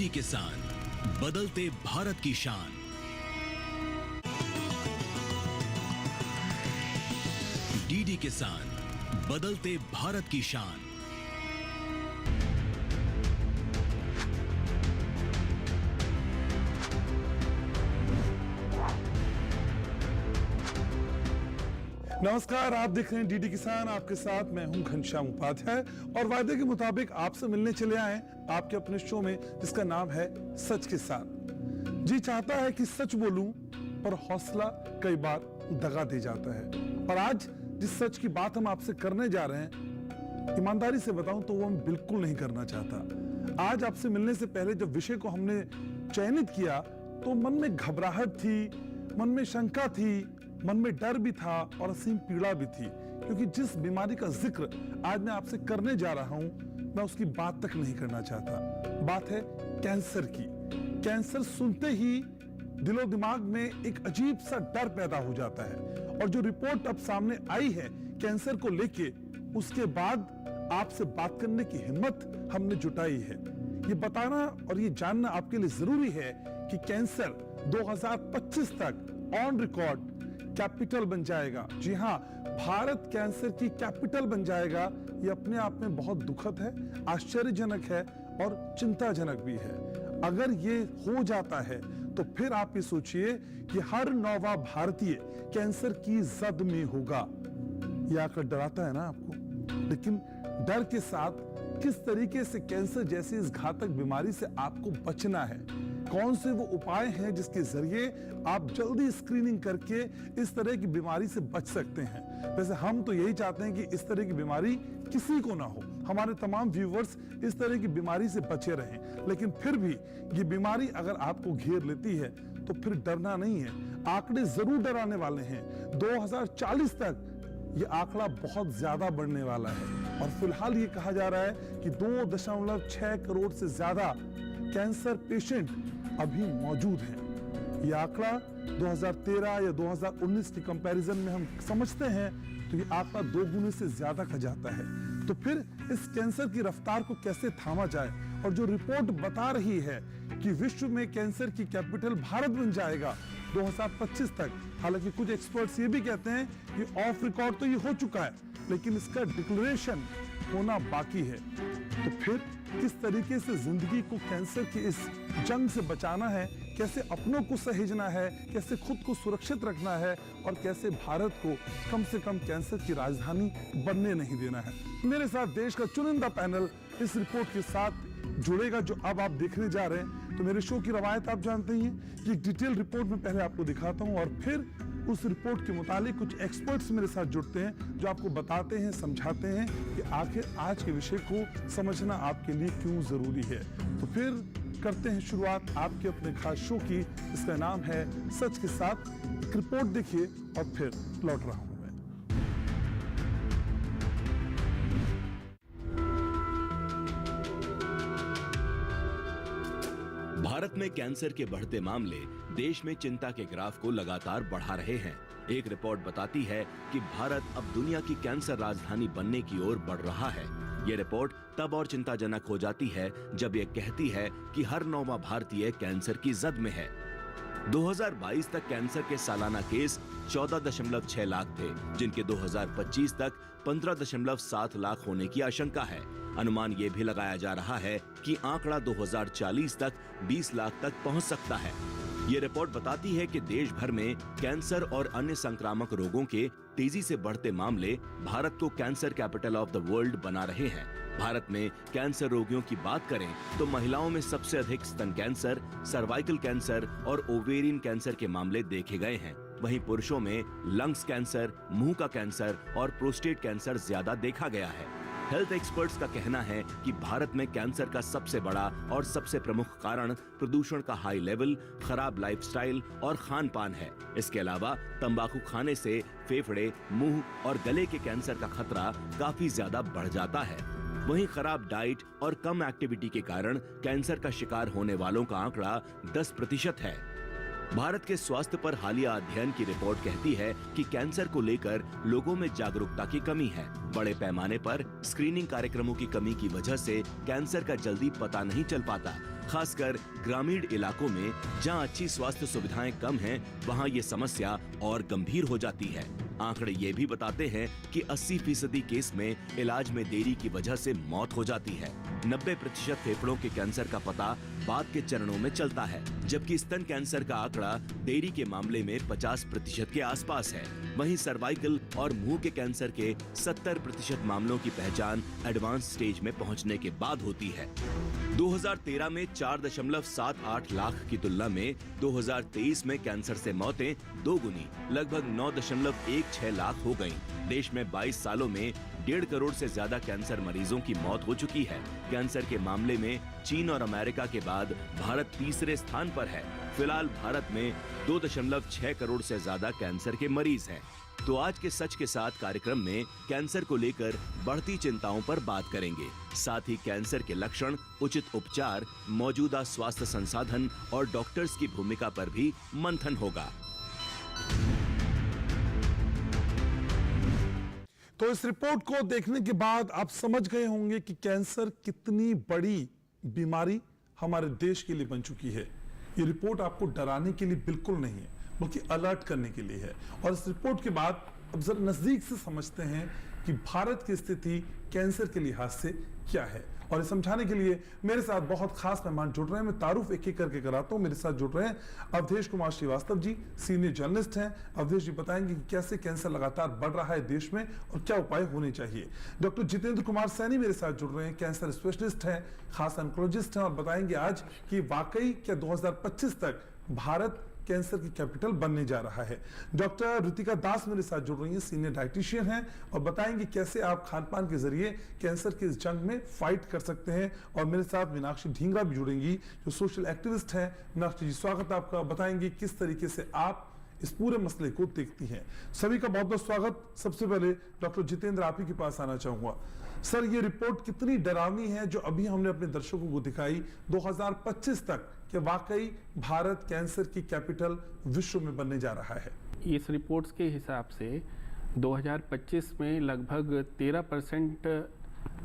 DD किसान, बदलते भारत की शान। डीडी किसान, बदलते भारत की शान। नमस्कार, आप देख रहे हैं डीडी किसान। आपके साथ मैं हूं घनश्याम उपाध्याय और वायदे के मुताबिक आपसे मिलने चले आए आपके अपने शो में जिसका नाम है सच के साथ। जी चाहता है कि सच बोलूं पर हौसला कई बार दगा दे जाता है। और आज जिस सच की बात हम आपसे करने जा रहे हैं, ईमानदारी से बताऊं तो वो मैं बिल्कुल नहीं करना चाहता। आज आपसे मिलने से पहले जब विषय को हमने चयनित किया तो मन में घबराहट थी, मन में शंका थी, मन में डर भी था और असीम पीड़ा भी थी, क्योंकि जिस बीमारी का जिक्र आज मैं आपसे करने जा रहा हूं मैं उसकी बात तक नहीं करना चाहता। बात है कैंसर की। कैंसर सुनते ही दिलो दिमाग में एक अजीब सा डर पैदा हो जाता है। और जो रिपोर्ट अब सामने आई है कैंसर को लेके, उसके बाद आपसे बात करने की हिम्मत हमने जुटाई है। ये बताना और ये जानना आपके लिए जरूरी है कि कैंसर 2025 तक ऑन रिकॉर्ड कैपिटल बन जाएगा। जी हां, भारत कैंसर की कैपिटल बन जाएगा। ये अपने आप में बहुत दुखद है, आश्चर्यजनक है और चिंताजनक भी है। अगर ये हो जाता है तो फिर आप ये सोचिए कि हर नौवां भारतीय कैंसर की जद में होगा। ये आकर डराता है ना आपको, लेकिन डर के साथ किस तरीके से कैंसर जैसी इस घातक बीमारी से आपको बचना है, कौन से वो उपाय हैं जिसके जरिए आप जल्दी स्क्रीनिंग करके इस तरह की बीमारी से बच सकते हैं। वैसे हम तो यही चाहते हैं कि इस तरह की बीमारी किसी को ना हो, हमारे तमाम व्यूवर्स इस तरह की बीमारी से बचे रहें। लेकिन फिर भी ये बीमारी अगर आपको घेर लेती है तो फिर डरना नहीं है। आंकड़े जरूर डराने वाले हैं। 2040 तक ये आंकड़ा बहुत ज्यादा बढ़ने वाला है और फिलहाल ये कहा जा रहा है कि 2.6 करोड़ से ज्यादा कैंसर पेशेंट अभी मौजूद हैं। यह आंकड़ा 2013 या 2019 के कंपैरिजन में हम समझते हैं तो यह आंकड़ा 2 गुने से ज्यादा का जाता है। तो फिर इस कैंसर की रफ्तार को कैसे थामा जाए? और जो रिपोर्ट बता रही है कि विश्व में कैंसर की कैपिटल भारत बन जाएगा 2025 तक। हालांकि कुछ एक्सपर्ट्स ये भी कहते हैं कि ऑफ रिकॉर्ड तो ये हो चुका है, लेकिन इसका डिक्लेरेशन होना बाकी है। तो फिर किस तरीके से जिंदगी को कैंसर की इस जंग से बचाना है, कैसे अपनों को सहेजना है, कैसे खुद को सुरक्षित रखना है और कैसे भारत को कम से कम कैंसर की राजधानी बनने नहीं देना है। मेरे साथ देश का चुनिंदा पैनल इस रिपोर्ट के साथ जुड़ेगा जो अब आप देखने जा रहे हैं। तो मेरे शो की रवायत आप जानते ही हैं कि एक डिटेल रिपोर्ट में पहले आपको दिखाता हूं और फिर उस रिपोर्ट के मुताबिक कुछ एक्सपर्ट्स मेरे साथ जुड़ते हैं जो आपको बताते हैं, समझाते हैं कि आखिर आज के विषय को समझना आपके लिए क्यों जरूरी है। तो फिर करते हैं शुरुआत आपके अपने खास शो की, इसका नाम है सच के साथ। एक रिपोर्ट देखिए और फिर लौट रहा हूं। भारत में कैंसर के बढ़ते मामले देश में चिंता के ग्राफ को लगातार बढ़ा रहे हैं। एक रिपोर्ट बताती है कि भारत अब दुनिया की कैंसर राजधानी बनने की ओर बढ़ रहा है। ये रिपोर्ट तब और चिंताजनक हो जाती है जब ये कहती है कि हर 9वां भारतीय कैंसर की जद में है। 2022 तक कैंसर के सालाना केस 14.6 लाख थे, जिनके 2025 तक 15.7 लाख होने की आशंका है। अनुमान ये भी लगाया जा रहा है कि आंकड़ा 2040 तक 20 लाख तक पहुंच सकता है। ये रिपोर्ट बताती है कि देश भर में कैंसर और अन्य संक्रामक रोगों के तेजी से बढ़ते मामले भारत को cancer capital of the world बना रहे हैं। भारत में कैंसर रोगियों की बात करें तो महिलाओं में सबसे अधिक स्तन कैंसर, सर्वाइकल कैंसर और ओवेरियन कैंसर के मामले देखे गए हैं। वहीं पुरुषों में लंग्स कैंसर, मुंह का कैंसर और प्रोस्टेट कैंसर ज्यादा देखा गया है। हेल्थ एक्सपर्ट्स का कहना है कि भारत में कैंसर का सबसे बड़ा और सबसे प्रमुख कारण प्रदूषण का हाई लेवल, खराब लाइफस्टाइल और खान पान है। इसके अलावा तंबाकू खाने से फेफड़े, मुंह और गले के कैंसर का खतरा काफी ज्यादा बढ़ जाता है। वहीं खराब डाइट और कम एक्टिविटी के कारण कैंसर का शिकार होने वालों का आंकड़ा 10% है। भारत के स्वास्थ्य पर हालिया अध्ययन की रिपोर्ट कहती है कि कैंसर को लेकर लोगों में जागरूकता की कमी है। बड़े पैमाने पर स्क्रीनिंग कार्यक्रमों की कमी की वजह से कैंसर का जल्दी पता नहीं चल पाता। खासकर ग्रामीण इलाकों में जहां अच्छी स्वास्थ्य सुविधाएं कम हैं, वहां ये समस्या और गंभीर हो जाती है। आंकड़े ये भी बताते हैं कि 80% केस में इलाज में देरी की वजह से मौत हो जाती है। 90% फेफड़ों के कैंसर का पता बाद के चरणों में चलता है, जबकि स्तन कैंसर का आंकड़ा देरी के मामले में 50% के आसपास है। वहीं सर्वाइकल और मुंह के कैंसर के 70% मामलों की पहचान एडवांस स्टेज में पहुंचने के बाद होती है। 2013 में 4.78 लाख की तुलना में 2023 में कैंसर से मौतें दोगुनी लगभग 9.16 लाख हो गईं। देश में 22 सालों में 1.5 करोड़ से ज्यादा कैंसर मरीजों की मौत हो चुकी है। कैंसर के मामले में चीन और अमेरिका के बाद भारत तीसरे स्थान पर है। फिलहाल भारत में 2.6 करोड़ से ज्यादा कैंसर के मरीज हैं। तो आज के सच के साथ कार्यक्रम में कैंसर को लेकर बढ़ती चिंताओं पर बात करेंगे। साथ ही कैंसर के लक्षण, उचित उपचार, मौजूदा स्वास्थ्य संसाधन और डॉक्टर्स की भूमिका पर भी मंथन होगा। तो इस रिपोर्ट को देखने के बाद आप समझ गए होंगे कि कैंसर कितनी बड़ी बीमारी हमारे देश के लिए बन चुकी है। ये रिपोर्ट आपको डराने के लिए बिल्कुल नहीं है, बल्कि अलर्ट करने के लिए है। और इस रिपोर्ट के बाद अब जरा नजदीक से समझते हैं कि भारत की स्थिति कैंसर के लिहाज से क्या है। और ये समझाने के लिए मेरे साथ बहुत खास मेहमान जुड़ रहे हैं। मैं तारुफ एक एक करके कराता हूं। मेरे साथ जुड़ रहे हैं अवधेश कुमार श्रीवास्तव जी, सीनियर जर्नलिस्ट हैं। अवधेश जी बताएंगे कि कैसे कैंसर लगातार बढ़ रहा है देश में और क्या उपाय होने चाहिए। डॉक्टर जितेंद्र कुमार सैनी मेरे साथ जुड़ रहे हैं, कैंसर स्पेशलिस्ट हैं, खास ऑन्कोलॉजिस्ट हैं और बताएंगे आज कि वाकई क्या 2025 तक भारत कैंसर की कैपिटल बनने जा रहा है। डॉक्टर ऋतिका दास मेरे साथ जुड़ रही हैं, सीनियर डाइटिशियन हैं और बताएंगे कैसे आप खान पान के जरिए कैंसर के इस जंग में फाइट कर सकते हैं। और मेरे साथ मीनाक्षी ढींगरा भी जुड़ेंगी जो सोशल एक्टिविस्ट हैं। मीनाक्षी जी स्वागत है आपका। बताएंगे किस तरीके से आप इस पूरे मसले को देखती हैं। सभी का बहुत बहुत स्वागत। सबसे पहले डॉक्टर जितेंद्र आप ही के पास आना चाहूंगा। सर, ये रिपोर्ट कितनी डरावनी है जो अभी हमने अपने दर्शकों को दिखाई 2025 तक कि वाकई भारत कैंसर की कैपिटल विश्व में बनने जा रहा है। इस रिपोर्ट्स के हिसाब से 2025 में लगभग 13%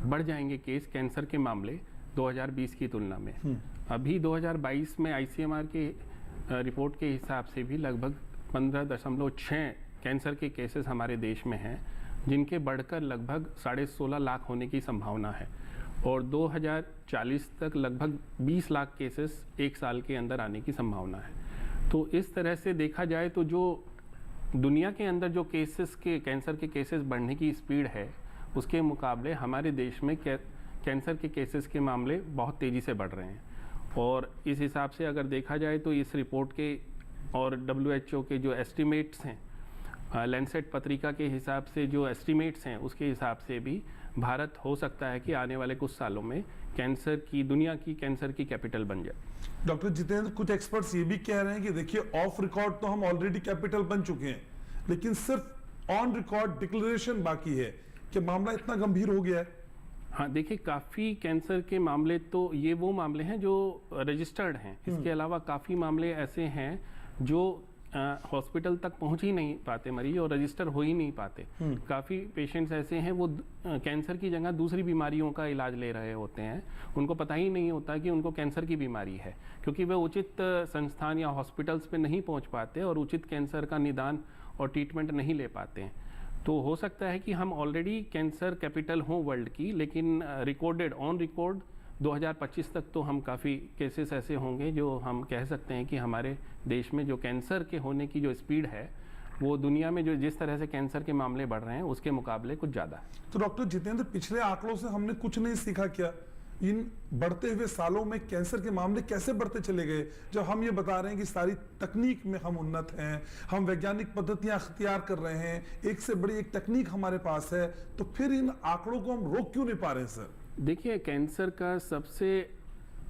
बढ़ जाएंगे केस कैंसर के मामले 2020 की तुलना में। अभी 2022 में ICMR के रिपोर्ट के हिसाब से भी लगभग 15.6 कैंसर के केसेस हमारे देश में हैं, जिनके बढ़कर लगभग 16.5 लाख होने की संभावना है और 2040 तक लगभग 20 लाख केसेस एक साल के अंदर आने की संभावना है। तो इस तरह से देखा जाए तो जो दुनिया के अंदर जो केसेस के कैंसर के केसेस बढ़ने की स्पीड है, उसके मुकाबले हमारे देश में कैंसर के केसेस के मामले बहुत तेज़ी से बढ़ रहे हैं। और इस हिसाब से अगर देखा जाए तो इस रिपोर्ट के और WHO के जो एस्टिमेट्स हैं, लैंसेट पत्रिका के हिसाब से जो एस्टिमेट्स हैं, उसके हिसाब से भी भारत हो सकता है कि आने वाले कुछ सालों में कैंसर की दुनिया की कैंसर की कैपिटल बन जाए। डॉक्टर जितेंद्र, कुछ एक्सपर्ट्स ये भी कह रहे हैं कि देखिए ऑफ रिकॉर्ड तो हम ऑलरेडी कैपिटल बन चुके हैं, लेकिन सिर्फ ऑन रिकॉर्ड डिक्लेरेशन बाकी है कि मामला इतना गंभीर हो गया है। हाँ, देखिए काफ़ी कैंसर के मामले तो ये वो मामले हैं जो रजिस्टर्ड हैं। इसके अलावा काफ़ी मामले ऐसे हैं जो हॉस्पिटल तक पहुंच ही नहीं पाते मरीज और रजिस्टर हो ही नहीं पाते। काफ़ी पेशेंट्स ऐसे हैं वो कैंसर की जगह दूसरी बीमारियों का इलाज ले रहे होते हैं, उनको पता ही नहीं होता कि उनको कैंसर की बीमारी है, क्योंकि वे उचित संस्थान या हॉस्पिटल्स पे नहीं पहुंच पाते और उचित कैंसर का निदान और ट्रीटमेंट नहीं ले पाते हैं। तो हो सकता है कि हम ऑलरेडी कैंसर कैपिटल हों वर्ल्ड की, लेकिन रिकॉर्डेड ऑन रिकॉर्ड 2025 तक तो हम काफ़ी केसेस ऐसे होंगे जो हम कह सकते हैं कि हमारे देश में जो कैंसर के होने की जो स्पीड है वो दुनिया में जो जिस तरह से कैंसर के मामले बढ़ रहे हैं उसके मुकाबले कुछ ज़्यादा है। तो डॉक्टर जितेंद्र, पिछले आंकड़ों से हमने कुछ नहीं सीखा क्या? इन बढ़ते हुए सालों में कैंसर के मामले कैसे बढ़ते चले गए, जब हम ये बता रहे हैं कि सारी तकनीक में हम उन्नत हैं, हम वैज्ञानिक पद्धतियां अख्तियार कर रहे हैं, एक से बड़ी एक तकनीक हमारे पास है, तो फिर इन आंकड़ों को हम रोक क्यों नहीं पा रहे हैं सर? देखिए, कैंसर का सबसे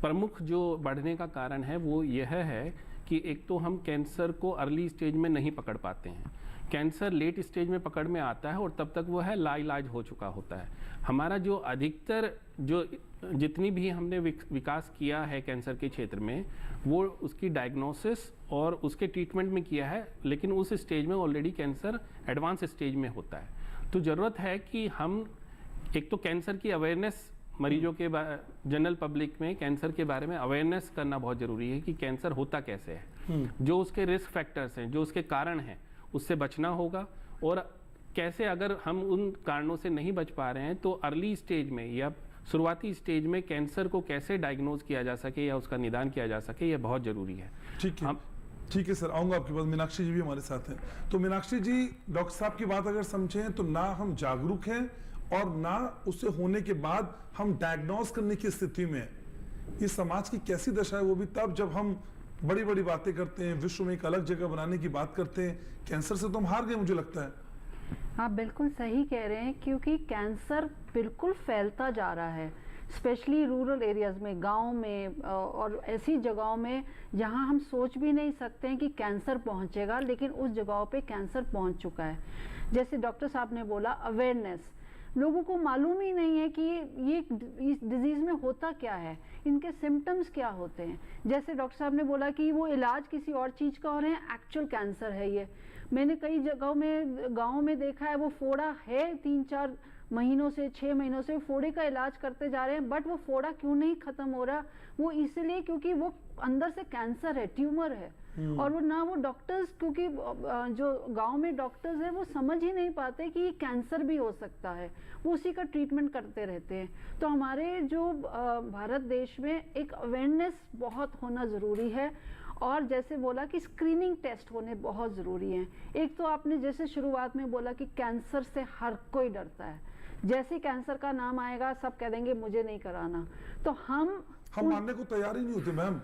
प्रमुख जो बढ़ने का कारण है वो यह है कि एक तो हम कैंसर को अर्ली स्टेज में नहीं पकड़ पाते हैं। कैंसर लेट स्टेज में पकड़ में आता है और तब तक वो है लाइलाज हो चुका होता है। हमारा जो अधिकतर जो जितनी भी हमने विकास किया है कैंसर के क्षेत्र में, वो उसकी डायग्नोसिस और उसके ट्रीटमेंट में किया है, लेकिन उस स्टेज में ऑलरेडी कैंसर एडवांस स्टेज में होता है। तो ज़रूरत है कि हम एक तो कैंसर की अवेयरनेस मरीजों के जनरल पब्लिक में कैंसर के बारे में अवेयरनेस करना बहुत ज़रूरी है कि कैंसर होता कैसे है, जो उसके रिस्क फैक्टर्स हैं, जो उसके कारण हैं, उससे बचना होगा। और कैसे अगर हम उन कारणों से नहीं बच पा रहे हैं तो अर्ली स्टेज में या शुरुआती स्टेज में कैंसर को कैसे डायग्नोज किया जा सके या उसका निदान किया जा सके, यह बहुत ज़रूरी है। ठीक है सर, आऊँगा आपके पास। मीनाक्षी जी भी हमारे साथ हैं। तो मीनाक्षी जी, डॉक्टर साहब की बात अगर समझें तो ना हम जागरूक हैं और ना उसे होने के बाद हम डायग्नोज करने की स्थिति में हैं। इस समाज की कैसी दशा है, वो भी तब जब हम बड़ी बड़ी बातें करते हैं, विश्व में एक अलग जगह बनाने की बात करते हैं। कैंसर से तो हम हार गए, मुझे लगता है। आप बिल्कुल सही कह रहे हैं, क्योंकि कैंसर बिल्कुल फैलता जा रहा है, स्पेशली रूरल एरियाज़ में, गांव में और ऐसी जगहों में जहां हम सोच भी नहीं सकते हैं कि कैंसर पहुंचेगा, लेकिन उस जगहों पे कैंसर पहुंच चुका है। जैसे डॉक्टर साहब ने बोला, अवेयरनेस, लोगों को मालूम ही नहीं है कि ये इस डिजीज़ में होता क्या है, इनके सिम्टम्स क्या होते हैं। जैसे डॉक्टर साहब ने बोला कि वो इलाज किसी और चीज़ का हो रहे हैं, एक्चुअल कैंसर है ये। मैंने कई जगहों में, गाँव में देखा है, वो फोड़ा है 3-4 महीनों से, 6 महीनों से फोड़े का इलाज करते जा रहे हैं, बट वो फोड़ा क्यों नहीं खत्म हो रहा? वो इसलिए क्योंकि वो अंदर से कैंसर है, ट्यूमर है। और वो ना, वो डॉक्टर्स, क्योंकि जो गांव में डॉक्टर्स हैं वो समझ ही नहीं पाते कि ये कैंसर भी हो सकता है, वो उसी का ट्रीटमेंट करते रहते हैं। तो हमारे जो भारत देश में एक अवेयरनेस बहुत होना ज़रूरी है। और जैसे बोला कि स्क्रीनिंग टेस्ट होने बहुत ज़रूरी हैं। एक तो आपने जैसे शुरुआत में बोला कि कैंसर से हर कोई डरता है, जैसे कैंसर का नाम आएगा सब कह देंगे मुझे नहीं कराना। तो हम मानने को तैयार ही नहीं होते मैम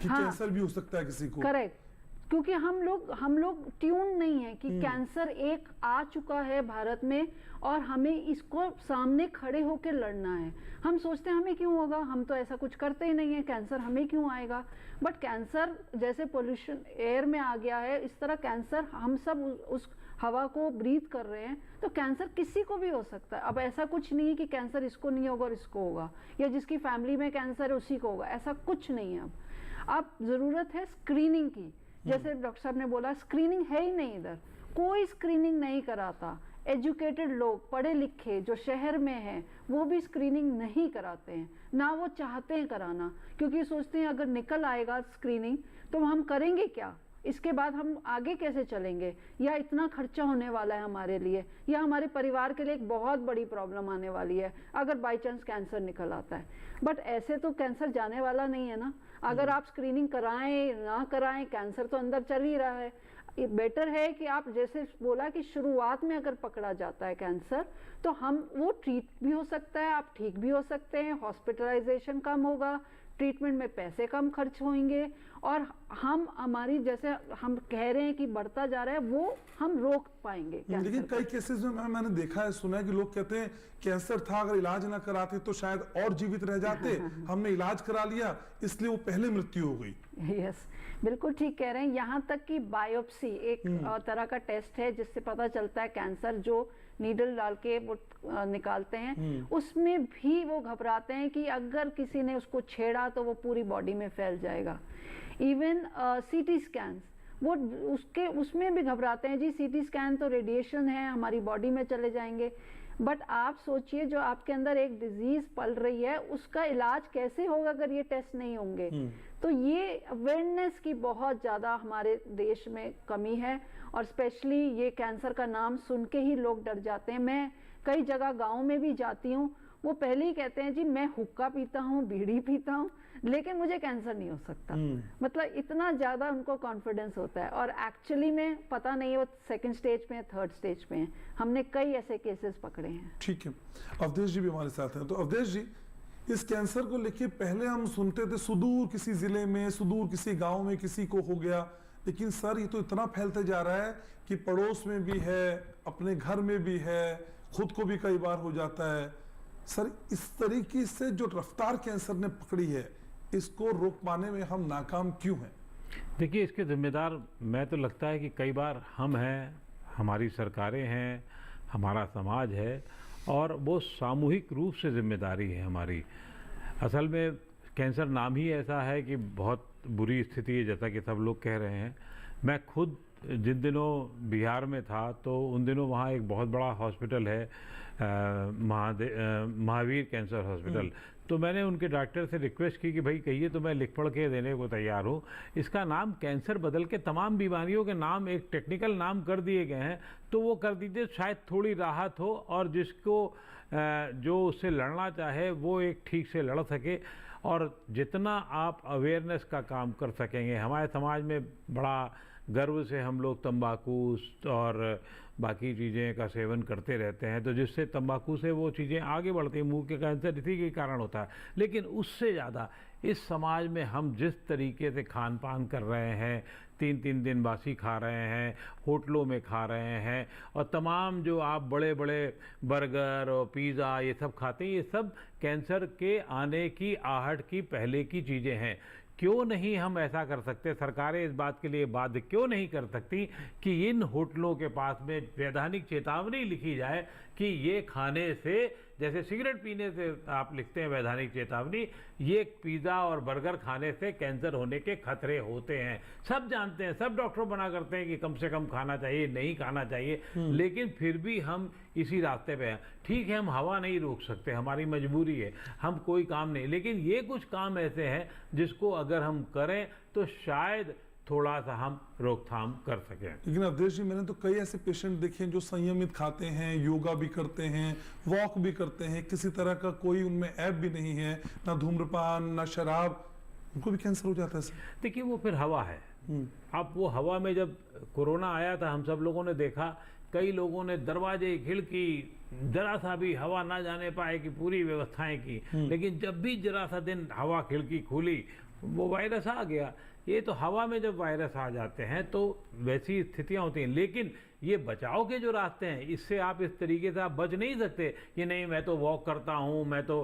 कि कैंसर भी हो सकता है किसी को। करेक्ट, क्योंकि हम लोग ट्यून नहीं है कि कैंसर एक आ चुका है भारत में और हमें इसको सामने खड़े होकर लड़ना है। हम सोचते हैं हमें क्यों होगा, हम तो ऐसा कुछ करते ही नहीं है, कैंसर हमें क्यों आएगा। बट कैंसर जैसे पोल्यूशन एयर में आ गया है, इस तरह कैंसर हम सब उस हवा को ब्रीथ कर रहे हैं, तो कैंसर किसी को भी हो सकता है। अब ऐसा कुछ नहीं है कि कैंसर इसको नहीं होगा और इसको होगा, या जिसकी फैमिली में कैंसर है उसी को होगा, ऐसा कुछ नहीं है। अब ज़रूरत है स्क्रीनिंग की। जैसे डॉक्टर साहब ने बोला, स्क्रीनिंग है ही नहीं, इधर कोई स्क्रीनिंग नहीं कराता। एजुकेटेड लोग, पढ़े लिखे जो शहर में हैं, वो भी स्क्रीनिंग नहीं कराते हैं, ना वो चाहते हैं कराना, क्योंकि सोचते हैं अगर निकल आएगा स्क्रीनिंग तो हम करेंगे क्या, इसके बाद हम आगे कैसे चलेंगे, या इतना खर्चा होने वाला है हमारे लिए, या हमारे परिवार के लिए एक बहुत बड़ी प्रॉब्लम आने वाली है अगर बाई चांस कैंसर निकल आता है। बट ऐसे तो कैंसर जाने वाला नहीं है ना। अगर आप स्क्रीनिंग कराएं ना कराएं, कैंसर तो अंदर चल ही रहा है। ये बेटर है कि आप, जैसे बोला कि शुरुआत में अगर पकड़ा जाता है कैंसर, तो हम वो ट्रीट भी हो सकता है, आप ठीक भी हो सकते हैं, हॉस्पिटलाइजेशन कम होगा, ट्रीटमेंट में पैसे कम खर्च होंगे, और हम हमारी, जैसे हम कह रहे हैं कि बढ़ता जा रहा है, वो हम रोक पाएंगे। लेकिन कई केसेस में मैंने देखा है, सुना है कि लोग कहते हैं कैंसर था, अगर इलाज ना कराते तो शायद और जीवित रह जाते, हमने इलाज करा लिया इसलिए वो पहले मृत्यु हो गई। यस, बिल्कुल ठीक कह रहे हैं। यहाँ तक कि बायोप्सी एक तरह का टेस्ट है जिससे पता चलता है कैंसर, जो नीडल डाल के वो निकालते हैं, उसमें भी वो घबराते हैं कि अगर किसी ने उसको छेड़ा तो वो पूरी बॉडी में फैल जाएगा। इवन सीटी स्कैन, वो उसमें भी घबराते हैं, जी सीटी स्कैन तो रेडिएशन है, हमारी बॉडी में चले जाएंगे। बट आप सोचिए, जो आपके अंदर एक डिजीज पल रही है, उसका इलाज कैसे होगा अगर ये टेस्ट नहीं होंगे। तो ये अवेयरनेस की बहुत ज़्यादा हमारे देश में कमी है, और स्पेशली ये कैंसर का नाम सुन के ही लोग डर जाते हैं। मैं कई जगह गाँव में भी जाती हूँ, वो पहले ही कहते हैं जी मैं हुक्का पीता हूँ, बीड़ी पीता हूँ, लेकिन मुझे कैंसर नहीं हो सकता। मतलब इतना ज़्यादा उनको कॉन्फिडेंस होता है, और एक्चुअली में पता नहीं वो सेकंड स्टेज पे है, थर्ड स्टेज पे है। हमने कई ऐसे केसेस पकड़े हैं। ठीक है, अवधेश जी भी हमारे साथ हैं। तो अवधेश जी, इस कैंसर को लेके पहले हम सुनते थे सुदूर किसी जिले में, सुदूर किसी गाँव में किसी को हो गया, लेकिन सर ये तो इतना फैलते जा रहा है कि पड़ोस में भी है, अपने घर में भी है, खुद को भी कई बार हो जाता है। सर, इस तरीके से जो रफ्तार कैंसर ने पकड़ी है, इसको रोक पाने में हम नाकाम क्यों हैं? देखिए, इसके जिम्मेदार मैं तो लगता है कि कई बार हम हैं, हमारी सरकारें हैं, हमारा समाज है, और वो सामूहिक रूप से जिम्मेदारी है हमारी। असल में कैंसर नाम ही ऐसा है कि बहुत बुरी स्थिति है, जैसा कि सब लोग कह रहे हैं। मैं खुद जिन दिनों बिहार में था तो उन दिनों वहाँ एक बहुत बड़ा हॉस्पिटल है, महावीर कैंसर हॉस्पिटल। तो मैंने उनके डॉक्टर से रिक्वेस्ट की कि भाई कहिए तो मैं लिख पढ़ के देने को तैयार हूँ। इसका नाम कैंसर बदल के तमाम बीमारियों के नाम एक टेक्निकल नाम कर दिए गए हैं, तो वो कर दीजिए, शायद थोड़ी राहत हो और जिसको जो उससे लड़ना चाहे वो एक ठीक से लड़ सके। और जितना आप अवेयरनेस का काम कर सकेंगे, हमारे समाज में बड़ा गर्व से हम लोग तंबाकू और बाकी चीज़ें का सेवन करते रहते हैं, तो जिससे तंबाकू से वो चीज़ें आगे बढ़ती हैं, मुंह के कैंसर इसी के कारण होता है। लेकिन उससे ज़्यादा इस समाज में हम जिस तरीके से खान पान कर रहे हैं, 3-3 दिन बासी खा रहे हैं, होटलों में खा रहे हैं, और तमाम जो आप बड़े बड़े बर्गर और पिज़्ज़ा ये सब खाते हैं, ये सब कैंसर के आने की आहट की पहले की चीज़ें हैं। क्यों नहीं हम ऐसा कर सकते, सरकारें इस बात के लिए बाध्य क्यों नहीं कर सकती कि इन होटलों के पास में वैधानिक चेतावनी लिखी जाए कि ये खाने से, जैसे सिगरेट पीने से आप लिखते हैं वैधानिक चेतावनी, ये पिज़्ज़ा और बर्गर खाने से कैंसर होने के खतरे होते हैं। सब जानते हैं, सब डॉक्टर मना करते हैं कि कम से कम खाना चाहिए, नहीं खाना चाहिए, लेकिन फिर भी हम इसी रास्ते पे हैं। ठीक है, हम हवा नहीं रोक सकते, हमारी मजबूरी है, हम कोई काम नहीं, लेकिन ये कुछ काम ऐसे हैं जिसको अगर हम करें तो शायद थोड़ा सा हम रोकथाम कर सकें। लेकिन अवधेश जी, मैंने तो कई ऐसे पेशेंट देखे हैं जो संयमित खाते हैं, योगा भी करते हैं, वॉक भी करते हैं, किसी तरह का कोई उनमें ऐप भी नहीं है, ना धूम्रपान ना शराब, उनको भी कैंसर हो जाता है सर। देखिए वो फिर हवा है। अब वो हवा में जब कोरोना आया था, हम सब लोगों ने देखा, कई लोगों ने दरवाजे खिड़की जरा सा भी हवा ना जाने पाए कि पूरी व्यवस्थाएं की, लेकिन जब भी जरा सा दिन हवा खिड़की खुली वो वायरस आ गया। ये तो हवा में जब वायरस आ जाते हैं तो वैसी स्थितियां होती हैं, लेकिन ये बचाव के जो रास्ते हैं, इससे आप इस तरीके से आप बच नहीं सकते कि नहीं मैं तो वॉक करता हूँ, मैं तो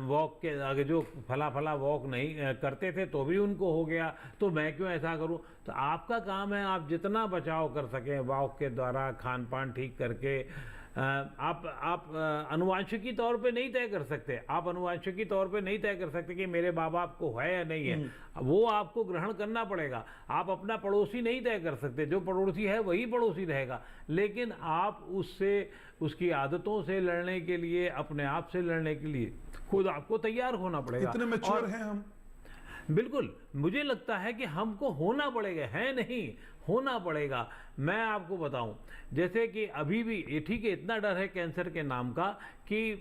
वॉक के आगे जो फला वॉक नहीं करते थे तो भी उनको हो गया, तो मैं क्यों ऐसा करूँ। तो आपका काम है आप जितना बचाव कर सकें वॉक के द्वारा, खान पान ठीक करके। आप अनुवांशिकी तौर पे नहीं तय कर सकते, आप अनुवांशिकी तौर पे नहीं तय कर सकते कि मेरे माँ बाप को है या नहीं है, वो आपको ग्रहण करना पड़ेगा। आप अपना पड़ोसी नहीं तय कर सकते, जो पड़ोसी है वही पड़ोसी रहेगा, लेकिन आप उससे, उसकी आदतों से लड़ने के लिए, अपने आप से लड़ने के लिए खुद आपको तैयार होना पड़ेगा। इतने मैच्योर हैं हम। बिल्कुल, मुझे लगता है कि हमको होना पड़ेगा, है नहीं, होना पड़ेगा। मैं आपको बताऊं, जैसे कि अभी भी ये ठीक है, इतना डर है कैंसर के नाम का कि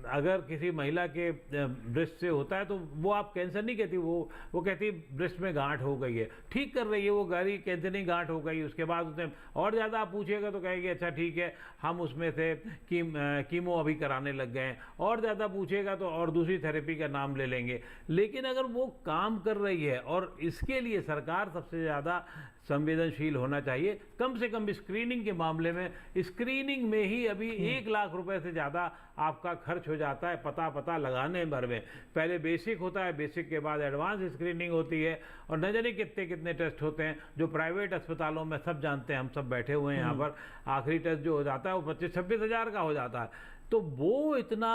अगर किसी महिला के ब्रेस्ट से होता है तो वो आप कैंसर नहीं कहती, वो कहती ब्रेस्ट में गांठ हो गई है, ठीक कर रही है वो गाड़ी, कैंसर नहीं गांठ हो गई। उसके बाद उसने और ज़्यादा आप पूछिएगा तो कहेगी अच्छा ठीक है, हम उसमें से कीमो अभी कराने लग गए हैं, और ज़्यादा पूछेगा तो और दूसरी थेरेपी का नाम ले लेंगे। लेकिन अगर वो काम कर रही है, और इसके लिए सरकार सबसे ज़्यादा संवेदनशील होना चाहिए, कम से कम स्क्रीनिंग के मामले में। स्क्रीनिंग में ही अभी 1 लाख रुपए से ज़्यादा आपका खर्च हो जाता है पता लगाने भर में। पहले बेसिक होता है, बेसिक के बाद एडवांस स्क्रीनिंग होती है, और न जाने कितने टेस्ट होते हैं जो प्राइवेट अस्पतालों में सब जानते हैं, हम सब बैठे हुए हैं यहाँ पर। आखिरी टेस्ट जो हो जाता है वो 25-26 हज़ार का हो जाता है। तो वो इतना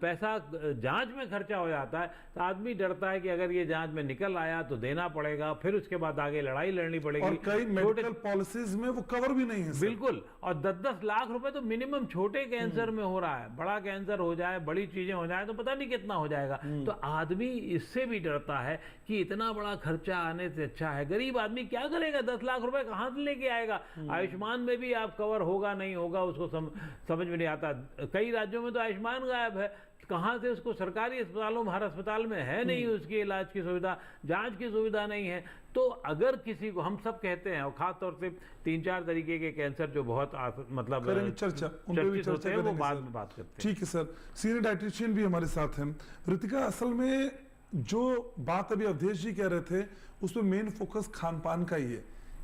पैसा जांच में खर्चा हो जाता है, तो आदमी डरता है कि अगर ये जांच में निकल आया तो देना पड़ेगा, फिर उसके बाद आगे लड़ाई लड़नी पड़ेगी। और कई मेडिकल पॉलिसीज में वो कवर भी नहीं है सर। बिल्कुल, और 10-10 लाख रुपए तो मिनिमम छोटे कैंसर में हो रहा है। बड़ा कैंसर हो जाए, बड़ी चीजें हो जाए तो पता नहीं कितना हो जाएगा। तो आदमी इससे भी डरता है कि इतना बड़ा खर्चा आने से अच्छा है, गरीब आदमी क्या करेगा, 10 लाख रुपए कहाँ से लेके आएगा। आयुष्मान में भी आप कवर होगा नहीं होगा उसको समझ में नहीं आता। कई राज्यों में तो आयुष्मान गायब है, कहाँ से उसको, सरकारी अस्पतालों में, हर अस्पताल में है नहीं उसकी इलाज की सुविधा, जांच की सुविधा नहीं है। तो अगर किसी को, हम सब कहते हैं, और खास तौर से 3-4 तरीके के कैंसर जो बहुत मतलब चर्चा होते हैं, वो बाद में बात करते हैं। ठीक है सर। सीनियर डाइटिशियन भी हमारे साथ हैं। ऋतिका, असल में जो बात अभी अवधेश जी कह रहे थे उसमें मेन फोकस खान पान का ही है।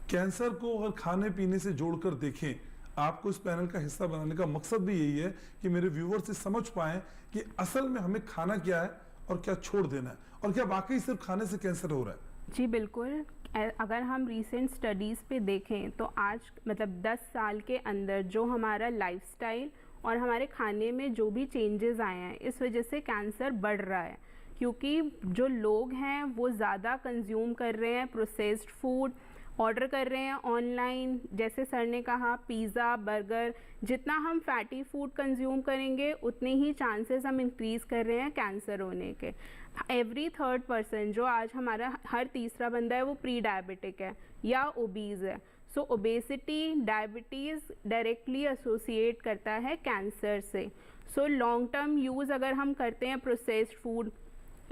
कैंसर को अगर खाने पीने से जोड़कर देखें, आपको इस पैनल का हिस्सा बनाने का मकसद भी यही है कि मेरे व्यूअर्स से समझ पाएं कि असल में हमें खाना क्या है और क्या छोड़ देना है, और क्या वाकई सिर्फ खाने से कैंसर हो रहा है। जी बिल्कुल, अगर हम रीसेंट स्टडीज़ पे देखें तो आज मतलब 10 साल के अंदर जो हमारा लाइफस्टाइल और हमारे खाने में जो भी चेंजेस आए हैं, इस वजह से कैंसर बढ़ रहा है। क्योंकि जो लोग हैं वो ज़्यादा कंज्यूम कर रहे हैं प्रोसेस्ड फूड, ऑर्डर कर रहे हैं ऑनलाइन, जैसे सर ने कहा पिज़्ज़ा, बर्गर, जितना हम फैटी फूड कंज्यूम करेंगे उतने ही चांसेस हम इंक्रीज़ कर रहे हैं कैंसर होने के। एवरी थर्ड पर्सन, जो आज हमारा हर तीसरा बंदा है वो प्री डायबिटिक है या ओबीज़ है। सो ओबेसिटी, डायबिटीज़ डायरेक्टली एसोसिएट करता है कैंसर से। सो लॉन्ग टर्म यूज़ अगर हम करते हैं प्रोसेस्ड फूड,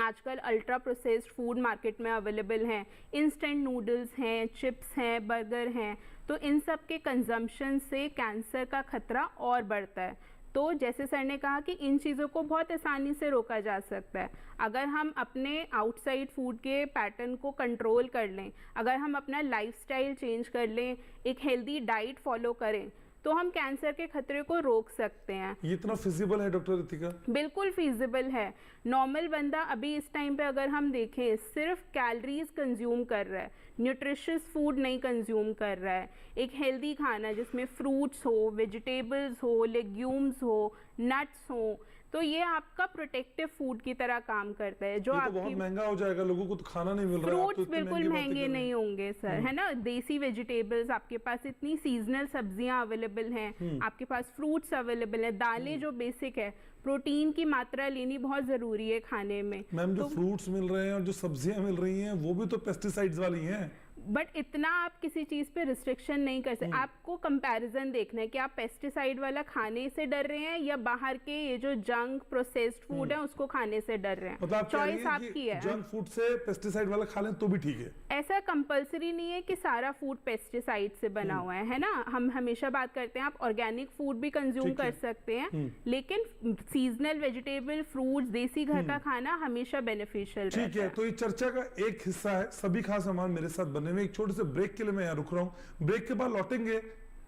आजकल अल्ट्रा प्रोसेस्ड फूड मार्केट में अवेलेबल हैं, इंस्टेंट नूडल्स हैं, चिप्स हैं, बर्गर हैं, तो इन सब के कंजम्पशन से कैंसर का खतरा और बढ़ता है। तो जैसे सर ने कहा कि इन चीज़ों को बहुत आसानी से रोका जा सकता है अगर हम अपने आउटसाइड फूड के पैटर्न को कंट्रोल कर लें, अगर हम अपना लाइफस्टाइल चेंज कर लें, एक हेल्दी डाइट फॉलो करें, तो हम कैंसर के खतरे को रोक सकते हैं। ये इतना फिजिबल है डॉक्टर रितिका? बिल्कुल फिजिबल है। नॉर्मल बंदा अभी इस टाइम पे अगर हम देखें सिर्फ कैलोरीज कंज्यूम कर रहा है, न्यूट्रिशियस फूड नहीं कंज्यूम कर रहा है। एक हेल्दी खाना जिसमें फ्रूट्स हो, वेजिटेबल्स हो, लेग्यूम्स हो, नट्स हो, तो ये आपका प्रोटेक्टिव फूड की तरह काम करता है। जो ये तो आपकी बहुत महंगा हो जाएगा, लोगों को तो खाना नहीं मिल रहा है। फ्रूट्स बिल्कुल महंगे नहीं होंगे सर, है ना। देसी वेजिटेबल्स, आपके पास इतनी सीजनल सब्जियां अवेलेबल हैं, आपके पास फ्रूट्स अवेलेबल है, दालें जो बेसिक है, प्रोटीन की मात्रा लेनी बहुत जरूरी है खाने में। मैम जो फ्रूट्स मिल रहे हैं और जो सब्जियां मिल रही हैं वो भी तो पेस्टिसाइड्स वाली हैं। बट इतना आप किसी चीज़ पे रिस्ट्रिक्शन नहीं कर सकते। आपको कंपैरिजन देखना है कि आप पेस्टिसाइड वाला खाने से डर रहे हैं या बाहर के ये जो जंक प्रोसेस्ड फूड है उसको खाने से डर रहे हैं। मतलब चॉइस आपकी है। जंक फूड से पेस्टिसाइड वाला खा लें तो भी ठीक है? ऐसा कंपलसरी नहीं है कि सारा फूड पेस्टिसाइड से बना हुआ है ना। हम हमेशा बात करते हैं आप ऑर्गेनिक फूड भी कंज्यूम कर सकते हैं, लेकिन सीजनल वेजिटेबल, फ्रूट्स, देसी घर का खाना हमेशा बेनिफिशियल ठीक है। तो ये चर्चा का एक हिस्सा है, सभी खास मेहमान मेरे साथ बने हुए। एक छोटे से ब्रेक के लिए मैं यहाँ रुक रहा हूँ, ब्रेक के बाद लौटेंगे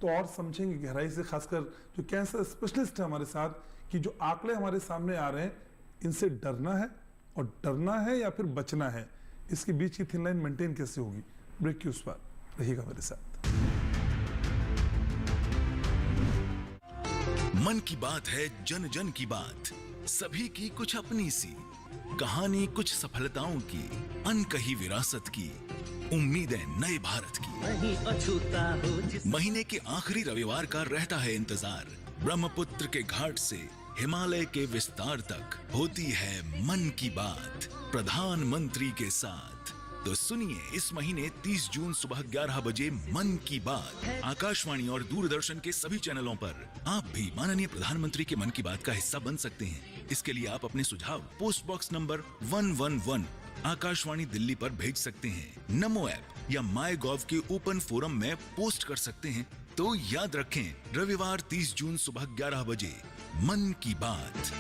तो और समझेंगे गहराई से, खासकर जो कैंसर स्पेशलिस्ट है हमारे साथ, कि जो आंकड़े हमारे सामने आ रहे हैं इनसे डरना है और डरना है या फिर बचना है, इसके बीच की थिन लाइन मेंटेन कैसे होगी। ब्रेक के उस पार रहिएगा मेरे साथ। मन की बात है, जन जन की बात, सभी की कुछ अपनी सी कहानी, कुछ सफलताओं की, अनकही विरासत की, उम्मीदें नए भारत की। महीने के आखिरी रविवार का रहता है इंतजार। ब्रह्मपुत्र के घाट से हिमालय के विस्तार तक होती है मन की बात प्रधानमंत्री के साथ। तो सुनिए इस महीने 30 जून सुबह 11 बजे मन की बात आकाशवाणी और दूरदर्शन के सभी चैनलों पर। आप भी माननीय प्रधानमंत्री के मन की बात का हिस्सा बन सकते हैं। इसके लिए आप अपने सुझाव post box number 111 Akashvani Delhi पर भेज सकते हैं। नमो ऐप या माई गॉव के ओपन फोरम में पोस्ट कर सकते हैं। तो याद रखें, रविवार 30 जून सुबह 11 बजे मन की बात।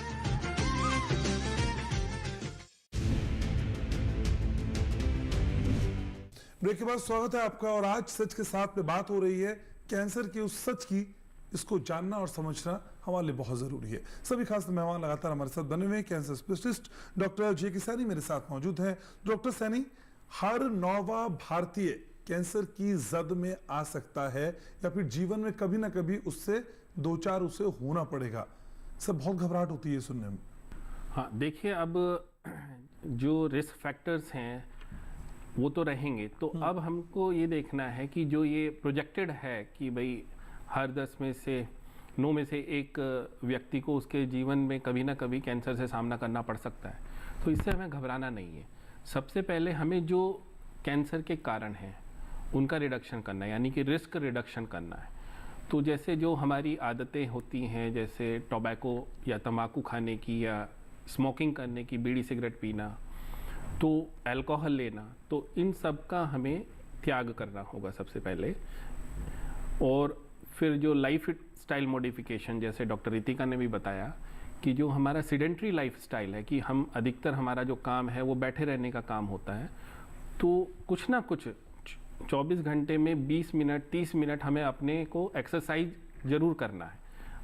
ब्रेक के बाद स्वागत है आपका। और आज सच के साथ में बात हो रही है कैंसर के उस सच की, इसको जानना और समझना हमारे लिए बहुत जरूरी है। सभी खास मेहमान लगातार हमारे साथ बने हुए हैं। Cancer specialist doctor JK. Saini मेरे साथ मौजूद हैं। डॉक्टर सैनी, हर नौवा भारतीय कैंसर की जद में आ सकता है या फिर जीवन में कभी ना कभी उससे दो चार उसे होना पड़ेगा। सब बहुत घबराहट होती है सुनने में। हाँ देखिए, अब जो रिस्क फैक्टर्स हैं वो तो रहेंगे। तो अब हमको ये देखना है कि जो ये प्रोजेक्टेड है कि भाई हर 9 में से एक व्यक्ति को उसके जीवन में कभी ना कभी कैंसर से सामना करना पड़ सकता है, तो इससे हमें घबराना नहीं है। सबसे पहले हमें जो कैंसर के कारण हैं उनका रिडक्शन करना है, यानी कि रिस्क रिडक्शन करना है। तो जैसे जो हमारी आदतें होती हैं, जैसे टोबैको या तंबाकू खाने की या स्मोकिंग करने की, बीड़ी सिगरेट पीना, तो अल्कोहल लेना, तो इन सब का हमें त्याग करना होगा सबसे पहले। और फिर जो लाइफ स्टाइल मॉडिफिकेशन, जैसे डॉक्टर रितिका ने भी बताया कि जो हमारा सीडेंट्री लाइफ स्टाइल है कि हम अधिकतर हमारा जो काम है वो बैठे रहने का काम होता है, तो कुछ ना कुछ 24 घंटे में 20 मिनट 30 मिनट हमें अपने को एक्सरसाइज ज़रूर करना है।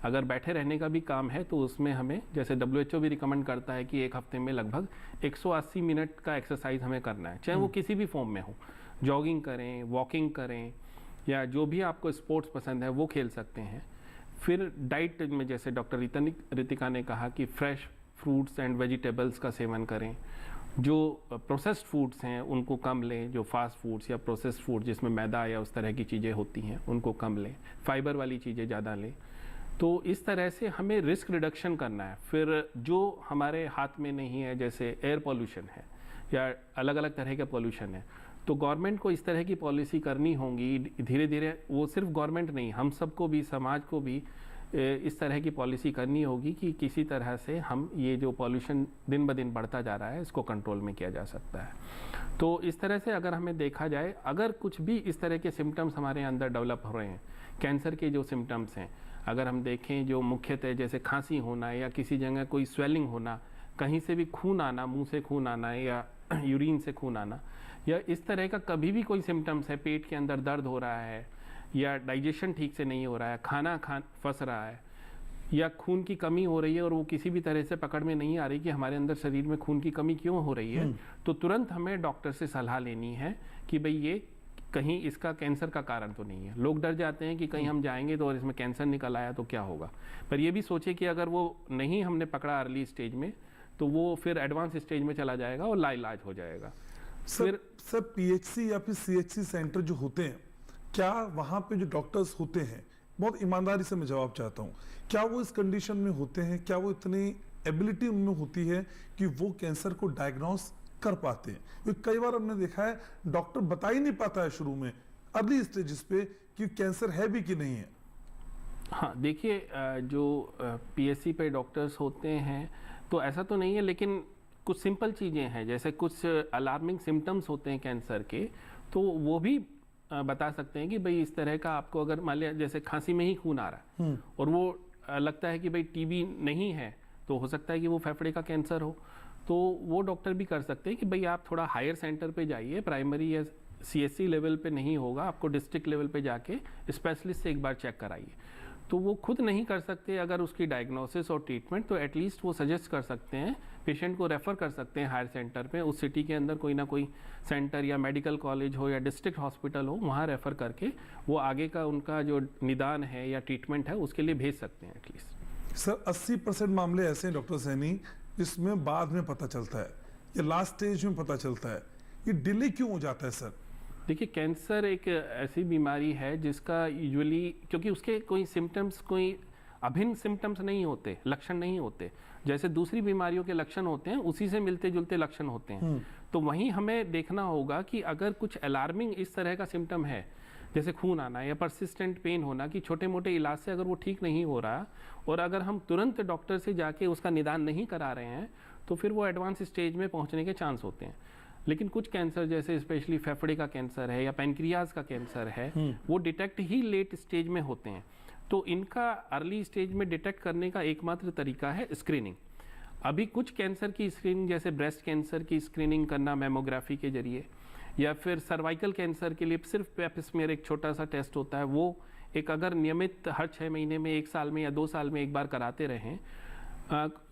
अगर बैठे रहने का भी काम है तो उसमें हमें, जैसे WHO भी रिकमेंड करता है कि एक हफ्ते में लगभग 180 मिनट का एक्सरसाइज हमें करना है, चाहे वो किसी भी फॉर्म में हो। जॉगिंग करें, वॉकिंग करें, या जो भी आपको स्पोर्ट्स पसंद है वो खेल सकते हैं। फिर डाइट में जैसे डॉक्टर रितिका ने कहा कि फ्रेश फ्रूट्स एंड वेजिटेबल्स का सेवन करें। जो प्रोसेस्ड फूड्स हैं उनको कम लें, जो फास्ट फूड्स या प्रोसेस्ड फूड जिसमें मैदा या उस तरह की चीज़ें होती हैं उनको कम लें, फाइबर वाली चीज़ें ज़्यादा लें। तो इस तरह से हमें रिस्क रिडक्शन करना है। फिर जो हमारे हाथ में नहीं है, जैसे एयर पोल्यूशन है या अलग अलग तरह के पोल्यूशन है, तो गवर्नमेंट को इस तरह की पॉलिसी करनी होगी धीरे धीरे। वो सिर्फ गवर्नमेंट नहीं, हम सबको भी, समाज को भी इस तरह की पॉलिसी करनी होगी कि किसी तरह से हम ये जो पॉल्यूशन दिन ब दिन बढ़ता जा रहा है इसको कंट्रोल में किया जा सकता है। तो इस तरह से अगर हमें देखा जाए, अगर कुछ भी इस तरह के सिम्टम्स हमारे अंदर डेवलप हो रहे हैं, कैंसर के जो सिम्टम्स हैं, अगर हम देखें जो मुख्यतः जैसे खांसी होना या किसी जगह कोई स्वेलिंग होना, कहीं से भी खून आना, मुंह से खून आना या यूरिन से खून आना, या इस तरह का कभी भी कोई सिम्टम्स है, पेट के अंदर दर्द हो रहा है या डाइजेशन ठीक से नहीं हो रहा है, खाना फंस रहा है या खून की कमी हो रही है और वो किसी भी तरह से पकड़ में नहीं आ रही कि हमारे अंदर शरीर में खून की कमी क्यों हो रही है, तो तुरंत हमें डॉक्टर से सलाह लेनी है कि भाई ये कहीं इसका कैंसर का कारण तो नहीं है। लोग डर जाते हैं कि कहीं हम जाएंगे तो और इसमें कैंसर निकल आया तो क्या होगा, पर ये भी सोचे कि अगर वो नहीं हमने पकड़ा अर्ली स्टेज में तो वो फिर एडवांस स्टेज में चला जाएगा और लाइलाज हो जाएगा। सर पीएचसी या फिर सीएचसी सेंटर जो होते हैं, क्या वहां पे जो डॉक्टर्स होते हैं, बहुत ईमानदारी से मैं जवाब चाहता हूं, क्या वो इस कंडीशन में होते हैं, क्या वो इतनी एबिलिटी उनमें होती है कि वो कैंसर को डायग्नोस कर पाते हैं? क्योंकि कई बार हमने देखा है डॉक्टर बता ही नहीं पाता है शुरू में, अर्ली स्टेजेस पे, कि कैंसर है भी कि नहीं है। हाँ, देखिए जो पीएचसी पे डॉक्टर्स होते हैं तो ऐसा तो नहीं है, लेकिन कुछ सिंपल चीज़ें हैं, जैसे कुछ अलार्मिंग सिम्टम्स होते हैं कैंसर के, तो वो भी बता सकते हैं कि भाई इस तरह का आपको अगर मान लिया जैसे खांसी में ही खून आ रहा है और वो लगता है कि भाई टीबी नहीं है, तो हो सकता है कि वो फेफड़े का कैंसर हो, तो वो डॉक्टर भी कर सकते हैं कि भाई आप थोड़ा हायर सेंटर पे जाइए, प्राइमरी या सीएचसी लेवल पे नहीं होगा, आपको डिस्ट्रिक्ट लेवल पे जाके स्पेशलिस्ट से एक बार चेक कराइए। तो वो खुद नहीं कर सकते अगर उसकी डायग्नोसिस और ट्रीटमेंट, तो एटलीस्ट वो सजेस्ट कर सकते हैं, पेशेंट को रेफ़र कर सकते हैं हायर सेंटर पे, उस सिटी के अंदर कोई ना कोई सेंटर या मेडिकल कॉलेज हो या डिस्ट्रिक्ट हॉस्पिटल हो, वहाँ रेफ़र करके वो आगे का उनका जो निदान है या ट्रीटमेंट है उसके लिए भेज सकते हैं एटलीस्ट। सर 80% मामले ऐसे हैं डॉक्टर सैनी जिसमें बाद में पता चलता है या लास्ट स्टेज में पता चलता है, ये डिले क्यों हो जाता है सर? देखिए, कैंसर एक ऐसी बीमारी है जिसका यूजुअली, क्योंकि उसके कोई सिम्टम्स, कोई अभिन्न सिम्टम्स नहीं होते, लक्षण नहीं होते, जैसे दूसरी बीमारियों के लक्षण होते हैं उसी से मिलते जुलते लक्षण होते हैं। तो वहीं हमें देखना होगा कि अगर कुछ अलार्मिंग इस तरह का सिम्टम है, जैसे खून आना या परसिस्टेंट पेन होना, कि छोटे मोटे इलाज से अगर वो ठीक नहीं हो रहा और अगर हम तुरंत डॉक्टर से जाके उसका निदान नहीं करा रहे हैं, तो फिर वो एडवांस स्टेज में पहुंचने के चांस होते हैं। लेकिन कुछ कैंसर जैसे स्पेशली फेफड़े का कैंसर है या पैनक्रियाज का कैंसर है, वो डिटेक्ट ही लेट स्टेज में होते हैं। तो इनका अर्ली स्टेज में डिटेक्ट करने का एकमात्र तरीका है स्क्रीनिंग। अभी कुछ कैंसर की स्क्रीनिंग, जैसे ब्रेस्ट कैंसर की स्क्रीनिंग करना मैमोग्राफी के जरिए, या फिर सर्वाइकल कैंसर के लिए सिर्फ पेप स्मीयर एक छोटा सा टेस्ट होता है, वो एक अगर नियमित हर 6 महीने में, 1 साल में या 2 साल में एक बार कराते रहें।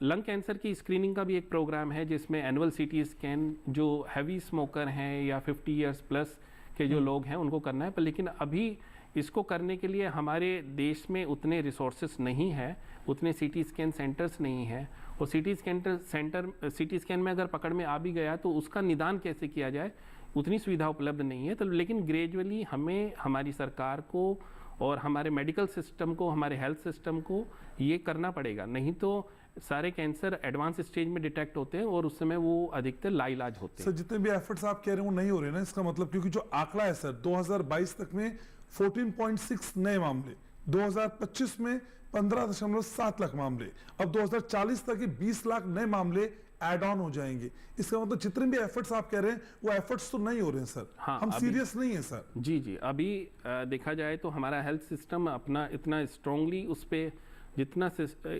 लंग कैंसर की स्क्रीनिंग का भी एक प्रोग्राम है जिसमें एनुअल सीटी स्कैन जो हैवी स्मोकर हैं या 50 इयर्स प्लस के जो लोग हैं उनको करना है, पर लेकिन अभी इसको करने के लिए हमारे देश में उतने रिसोर्सेस नहीं है, उतने सीटी स्कैन सेंटर्स नहीं है, और सीटी स्कैन में अगर पकड़ में आ भी गया तो उसका निदान कैसे किया जाए, उतनी सुविधा उपलब्ध नहीं है। तो लेकिन ग्रेजुअली हमें, हमारी सरकार को और हमारे मेडिकल सिस्टम को, हमारे हेल्थ सिस्टम को ये करना पड़ेगा, नहीं तो सारे कैंसर एडवांस स्टेज में डिटेक्ट होते हैं और उस समय वो अधिकतर लाइलाज होते हैं। सर जितने भी एफर्ट्स आप कह रहे हैं वो नहीं हो रहे ना, इसका मतलब, क्योंकि जो आंकड़ा है सर 2022 तक में 14.6 नए मामले, 2025 में 15.7 लाख मामले, अब 2040 तक 20 लाख नए मामले ऐड ऑन हो जाएंगे। इसका मतलब जितने भी एफर्ट्स आप कह रहे हैं वो एफर्ट्स तो नहीं हो रहे हैं सर। हाँ, हम सीरियस नहीं है सर। जी, अभी देखा जाए तो हमारा हेल्थ सिस्टम अपना इतना स्ट्रांगली उस पे, जितना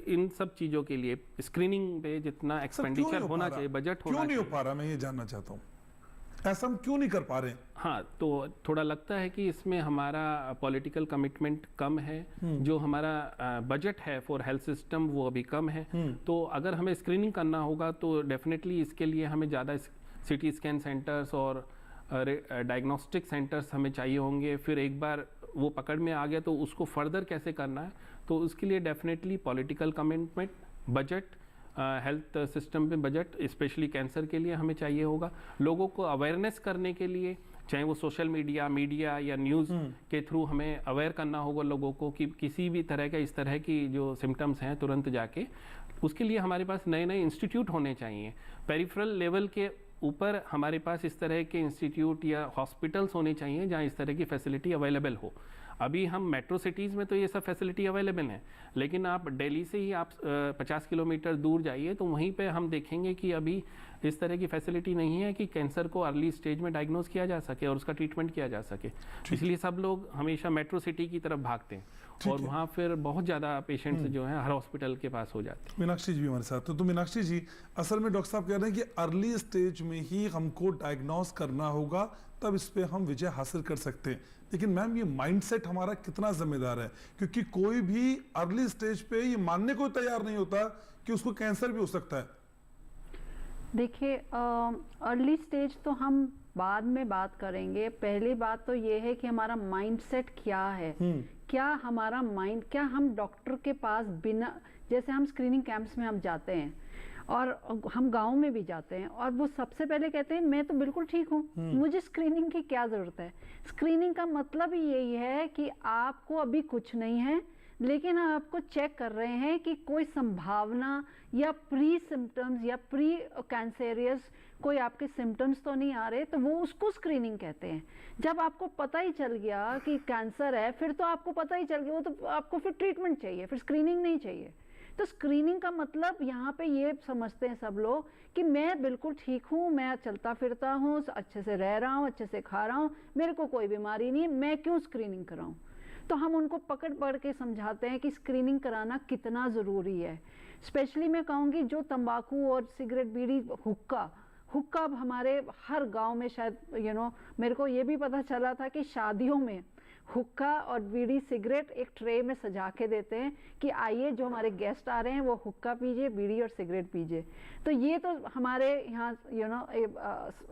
इन सब चीज़ों के लिए स्क्रीनिंग पे जितना एक्सपेंडिचर होना चाहिए, बजट होना चाहिए, क्यों नहीं हो पा रहा, मैं ये जानना चाहता हूँ, ऐसा हम क्यों नहीं कर पा रहे हैं? हाँ, तो थोड़ा लगता है कि इसमें हमारा पॉलिटिकल कमिटमेंट कम है, जो हमारा बजट है फॉर हेल्थ सिस्टम वो अभी कम है। तो अगर हमें स्क्रीनिंग करना होगा तो डेफिनेटली इसके लिए हमें ज़्यादा सिटी स्कैन सेंटर्स और डायग्नोस्टिक सेंटर्स हमें चाहिए होंगे। फिर एक बार वो पकड़ में आ गया तो उसको फर्दर कैसे करना है, तो उसके लिए definitely political commitment, budget health system में बजट स्पेशली कैंसर के लिए हमें चाहिए होगा। लोगों को अवेयरनेस करने के लिए, चाहे वो सोशल मीडिया या न्यूज़ के थ्रू हमें अवेयर करना होगा लोगों को कि किसी भी तरह का इस तरह की जो सिम्टम्स हैं तुरंत जाके, उसके लिए हमारे पास नए नए इंस्टीट्यूट होने चाहिए। पेरिफेरल लेवल के ऊपर हमारे पास इस तरह के इंस्टीट्यूट या हॉस्पिटल्स होने चाहिए जहाँ इस तरह की फैसिलिटी अवेलेबल हो। अभी हम मेट्रो सिटीज़ में तो ये सब फैसिलिटी अवेलेबल है, लेकिन आप दिल्ली से ही आप 50 किलोमीटर दूर जाइए तो वहीं पे हम देखेंगे कि अभी इस तरह की फैसिलिटी नहीं है कि कैंसर को अर्ली स्टेज में डायग्नोज किया जा सके और उसका ट्रीटमेंट किया जा सके। इसलिए सब लोग हमेशा मेट्रो सिटी की तरफ भागते हैं और वहाँ फिर बहुत ज़्यादा पेशेंट्स जो हैं हर हॉस्पिटल के पास हो जाते हैं। मीनाक्षी जी भी हमारे साथ। तो मीनाक्षी जी, असल में डॉक्टर साहब कह रहे हैं कि अर्ली स्टेज में ही हमको डायग्नोज करना होगा, तब इस पे हम विजय हासिल कर सकते हैं। लेकिन मैम, ये माइंडसेट हमारा कितना जिम्मेदार है? क्योंकि कोई भी अर्ली स्टेज पे ये मानने को तैयार नहीं होता कि उसको कैंसर भी हो सकता है। देखिए, अर्ली स्टेज तो हम बाद में बात करेंगे। पहली बात तो ये है कि हमारा माइंडसेट क्या है। क्या हमारा माइंड, क्या हम डॉक्टर के पास बिना, जैसे हम स्क्रीनिंग कैंप्स में हम जाते हैं और हम गांव में भी जाते हैं और वो सबसे पहले कहते हैं मैं तो बिल्कुल ठीक हूँ, मुझे स्क्रीनिंग की क्या ज़रूरत है। स्क्रीनिंग का मतलब ही यही है कि आपको अभी कुछ नहीं है, लेकिन आपको चेक कर रहे हैं कि कोई संभावना या प्री सिम्टम्स या प्री कैंसेरियस कोई आपके सिम्टम्स तो नहीं आ रहे, तो वो उसको स्क्रीनिंग कहते हैं। जब आपको पता ही चल गया कि कैंसर है, फिर तो आपको पता ही चल गया, वो तो आपको फिर ट्रीटमेंट चाहिए, फिर स्क्रीनिंग नहीं चाहिए। तो स्क्रीनिंग का मतलब यहाँ पे ये समझते हैं सब लोग कि मैं बिल्कुल ठीक हूँ, मैं चलता फिरता हूँ, अच्छे से रह रहा हूँ, अच्छे से खा रहा हूँ, मेरे को कोई बीमारी नहीं है, मैं क्यों स्क्रीनिंग कराऊँ। तो हम उनको पकड़ के समझाते हैं कि स्क्रीनिंग कराना कितना ज़रूरी है। स्पेशली मैं कहूँगी जो तंबाकू और सिगरेट, बीड़ी, हुक्का अब हमारे हर गांव में शायद मेरे को ये भी पता चला था कि शादियों में हुक्का और बीड़ी सिगरेट एक ट्रे में सजा के देते हैं कि आइए जो हमारे गेस्ट आ रहे हैं वो हुक्का पीजिए, बीड़ी और सिगरेट पीजिए। तो ये तो हमारे यहाँ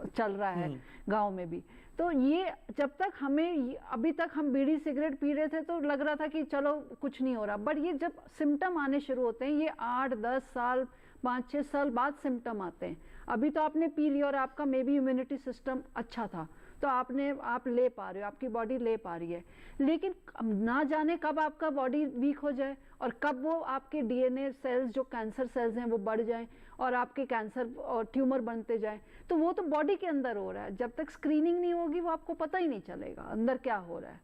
चल रहा है गांव में भी। तो ये जब तक हमें, अभी तक हम बीड़ी सिगरेट पी रहे थे तो लग रहा था कि चलो कुछ नहीं हो रहा, बट ये जब सिम्टम आने शुरू होते हैं, ये 8-10 साल 5-6 साल बाद सिम्टम आते हैं। अभी तो आपने पी लिया और आपका मे बी इम्यूनिटी सिस्टम अच्छा था तो आप ले पा रहे हो, आपकी बॉडी ले पा रही है, लेकिन ना जाने कब आपका बॉडी वीक हो जाए और कब वो आपके डीएनए सेल्स जो कैंसर सेल्स हैं वो बढ़ जाएं और आपके कैंसर और ट्यूमर बनते जाएं। तो वो तो बॉडी के अंदर हो रहा है, जब तक स्क्रीनिंग नहीं होगी वो आपको पता ही नहीं चलेगा अंदर क्या हो रहा है।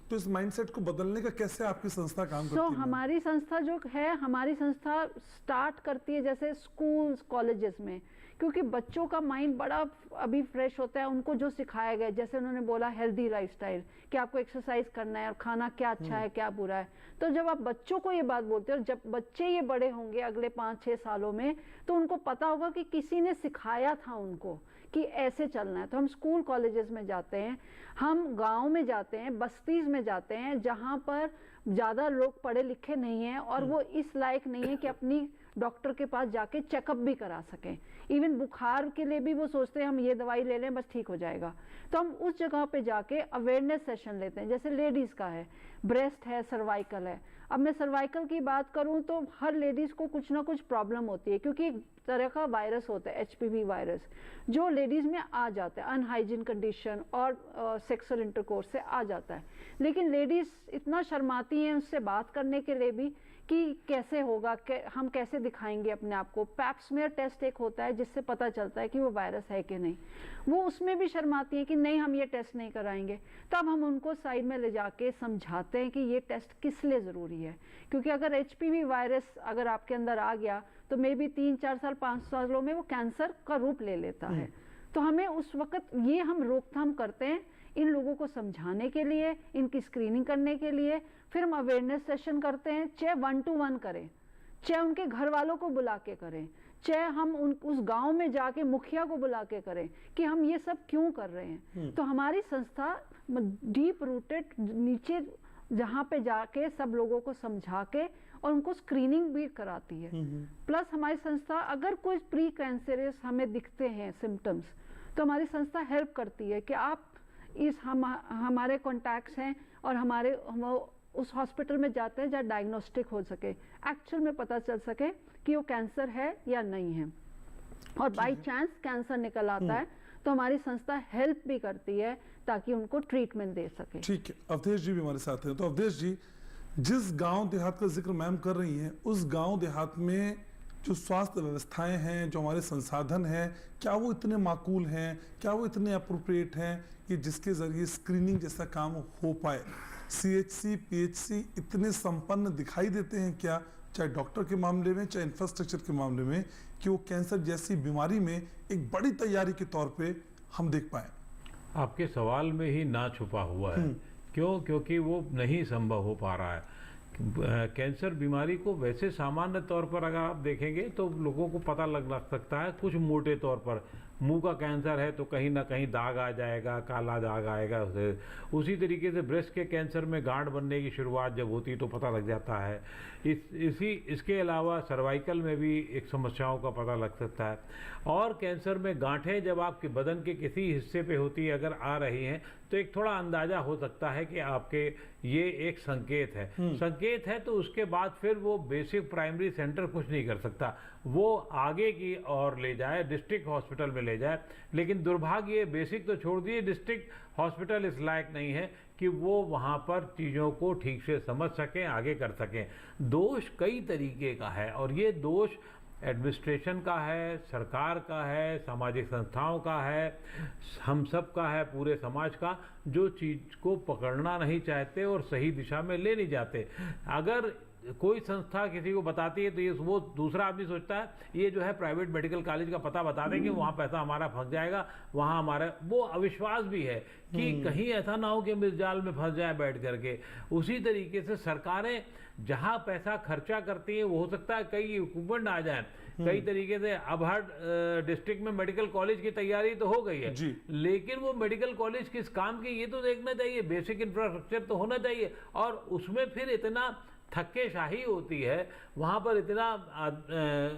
तो इस माइंडसेट को बदलने का कैसे आपकी संस्था काम करती है? हमारी संस्था जो है, हमारी संस्था स्टार्ट करती है जैसे स्कूल्स, कॉलेजेस में, क्योंकि बच्चों का माइंड बड़ा अभी फ्रेश होता है। उनको जो सिखाया गया, जैसे उन्होंने बोला हेल्दी लाइफस्टाइल, कि आपको एक्सरसाइज करना है और खाना क्या अच्छा है क्या बुरा है, तो जब आप बच्चों को ये बात बोलते हो और जब बच्चे ये बड़े होंगे अगले 5-6 सालों में, तो उनको पता होगा कि किसी ने सिखाया था उनको कि ऐसे चलना है। तो हम स्कूल कॉलेजेस में जाते हैं, हम गांव में जाते हैं, बस्तीज में जाते हैं जहां पर ज़्यादा लोग पढ़े लिखे नहीं हैं और वो इस लायक नहीं है कि अपनी डॉक्टर के पास जाके चेकअप भी करा सकें। इवन बुखार के लिए भी वो सोचते हैं हम ये दवाई ले लें बस ठीक हो जाएगा। तो हम उस जगह पे जाके अवेयरनेस सेशन लेते हैं, जैसे लेडीज़ का है, ब्रेस्ट है, सर्वाइकल है। अब मैं सर्वाइकल की बात करूं तो हर लेडीज़ को कुछ ना कुछ प्रॉब्लम होती है, क्योंकि एक तरह का वायरस होता है HPV वायरस, जो लेडीज़ में आ जाता है अनहाइजीन कंडीशन और सेक्सुअल इंटरकोर्स से आ जाता है। लेकिन लेडीज़ इतना शर्माती हैं उससे बात करने के लिए भी कि कैसे होगा, हम कैसे दिखाएंगे अपने आप को। पैप्समेयर टेस्ट एक होता है जिससे पता चलता है कि वो वायरस है कि नहीं, वो उसमें भी शर्माती हैं कि नहीं हम ये टेस्ट नहीं कराएंगे। तब हम उनको साइड में ले जाके समझाते हैं कि ये टेस्ट किस लिए ज़रूरी है, क्योंकि अगर HPV वायरस अगर आपके अंदर आ गया तो मे बी 3-4 साल 5 सालों में वो कैंसर का रूप ले लेता है। तो हमें उस वक्त ये हम रोकथाम करते हैं इन लोगों को समझाने के लिए, इनकी स्क्रीनिंग करने के लिए। फिर हम अवेयरनेस सेशन करते हैं, चाहे 1-to-1 करें, चाहे उनके घर वालों को बुला के करें, चाहे हम उस गांव में जाके मुखिया को बुला के करें कि हम ये सब क्यों कर रहे हैं। तो हमारी संस्था डीप रूटेड नीचे जहाँ पे जाके सब लोगों को समझा के और उनको स्क्रीनिंग भी कराती है। प्लस हमारी संस्था अगर कोई प्री कैंसरस हमें दिखते हैं सिम्टम्स, तो हमारी संस्था हेल्प करती है कि आप हमारे कॉन्टैक्ट्स हैं और हमारे उस हॉस्पिटल में जाते हैं जहाँ डायग्नोस्टिक हो सके, एक्चुअल में पता चल सके कि वो कैंसर है या नहीं है। और बाई चांस कैंसर निकल आता है तो हमारी संस्था हेल्प भी करती है ताकि उनको ट्रीटमेंट दे सके। ठीक है, अवधेश जी भी हमारे साथ हैं। तो अवधेश जी, जिस गांव देहात का जिक्र मैम कर रही हैं, उस गांव देहात में जो स्वास्थ्य व्यवस्थाएं हैं, जो हमारे संसाधन हैं, क्या वो इतने माकूल हैं, क्या वो इतने अप्रोप्रिएट हैं कि जिसके जरिए स्क्रीनिंग जैसा काम हो पाए? CHC PHC इतने संपन्न दिखाई देते हैं क्या, चाहे डॉक्टर के मामले में चाहे इंफ्रास्ट्रक्चर के मामले में, कि वो कैंसर जैसी बीमारी में एक बड़ी तैयारी के तौर पे हम देख पाए? आपके सवाल में ही ना छुपा हुआ है। क्यों? क्योंकि वो नहीं संभव हो पा रहा है। कैंसर बीमारी को वैसे सामान्य तौर पर अगर आप देखेंगे तो लोगों को पता लग सकता है कुछ मोटे तौर पर। मुंह का कैंसर है तो कहीं ना कहीं दाग आ जाएगा, काला दाग आएगा उसी तरीके से ब्रेस्ट के कैंसर में गांठ बनने की शुरुआत जब होती है तो पता लग जाता है। इसके अलावा सर्वाइकल में भी एक समस्याओं का पता लग सकता है। और कैंसर में गांठें जब आपके बदन के किसी हिस्से पे होती है, अगर आ रही हैं, तो एक थोड़ा अंदाजा हो सकता है कि आपके ये एक संकेत है। संकेत है तो उसके बाद फिर वो बेसिक प्राइमरी सेंटर कुछ नहीं कर सकता, वो आगे की ओर ले जाए, डिस्ट्रिक्ट हॉस्पिटल में ले जाए। लेकिन दुर्भाग्य, बेसिक तो छोड़ दिए, डिस्ट्रिक्ट हॉस्पिटल इस लायक नहीं है कि वो वहाँ पर चीज़ों को ठीक से समझ सकें, आगे कर सकें। दोष कई तरीके का है और ये दोष एडमिनिस्ट्रेशन का है, सरकार का है, सामाजिक संस्थाओं का है, हम सब का है, पूरे समाज का, जो चीज़ को पकड़ना नहीं चाहते और सही दिशा में ले नहीं जाते। अगर कोई संस्था किसी को बताती है तो ये वो दूसरा आदमी सोचता है ये जो है प्राइवेट मेडिकल कॉलेज का पता बता देंगे, वहाँ पैसा हमारा फंस जाएगा, वहाँ हमारा वो अविश्वास भी है कि कहीं ऐसा ना हो कि हम इस जाल में फंस जाए बैठ करके। उसी तरीके से सरकारें जहाँ पैसा खर्चा करती हैं वो हो सकता है कई इक्विपमेंट आ जाए, कई तरीके से। अब हर डिस्ट्रिक्ट में मेडिकल कॉलेज की तैयारी तो हो गई है, लेकिन वो मेडिकल कॉलेज किस काम की ये तो देखना चाहिए, बेसिक इंफ्रास्ट्रक्चर तो होना चाहिए। और उसमें फिर इतना थक्केशाही होती है, वहाँ पर इतना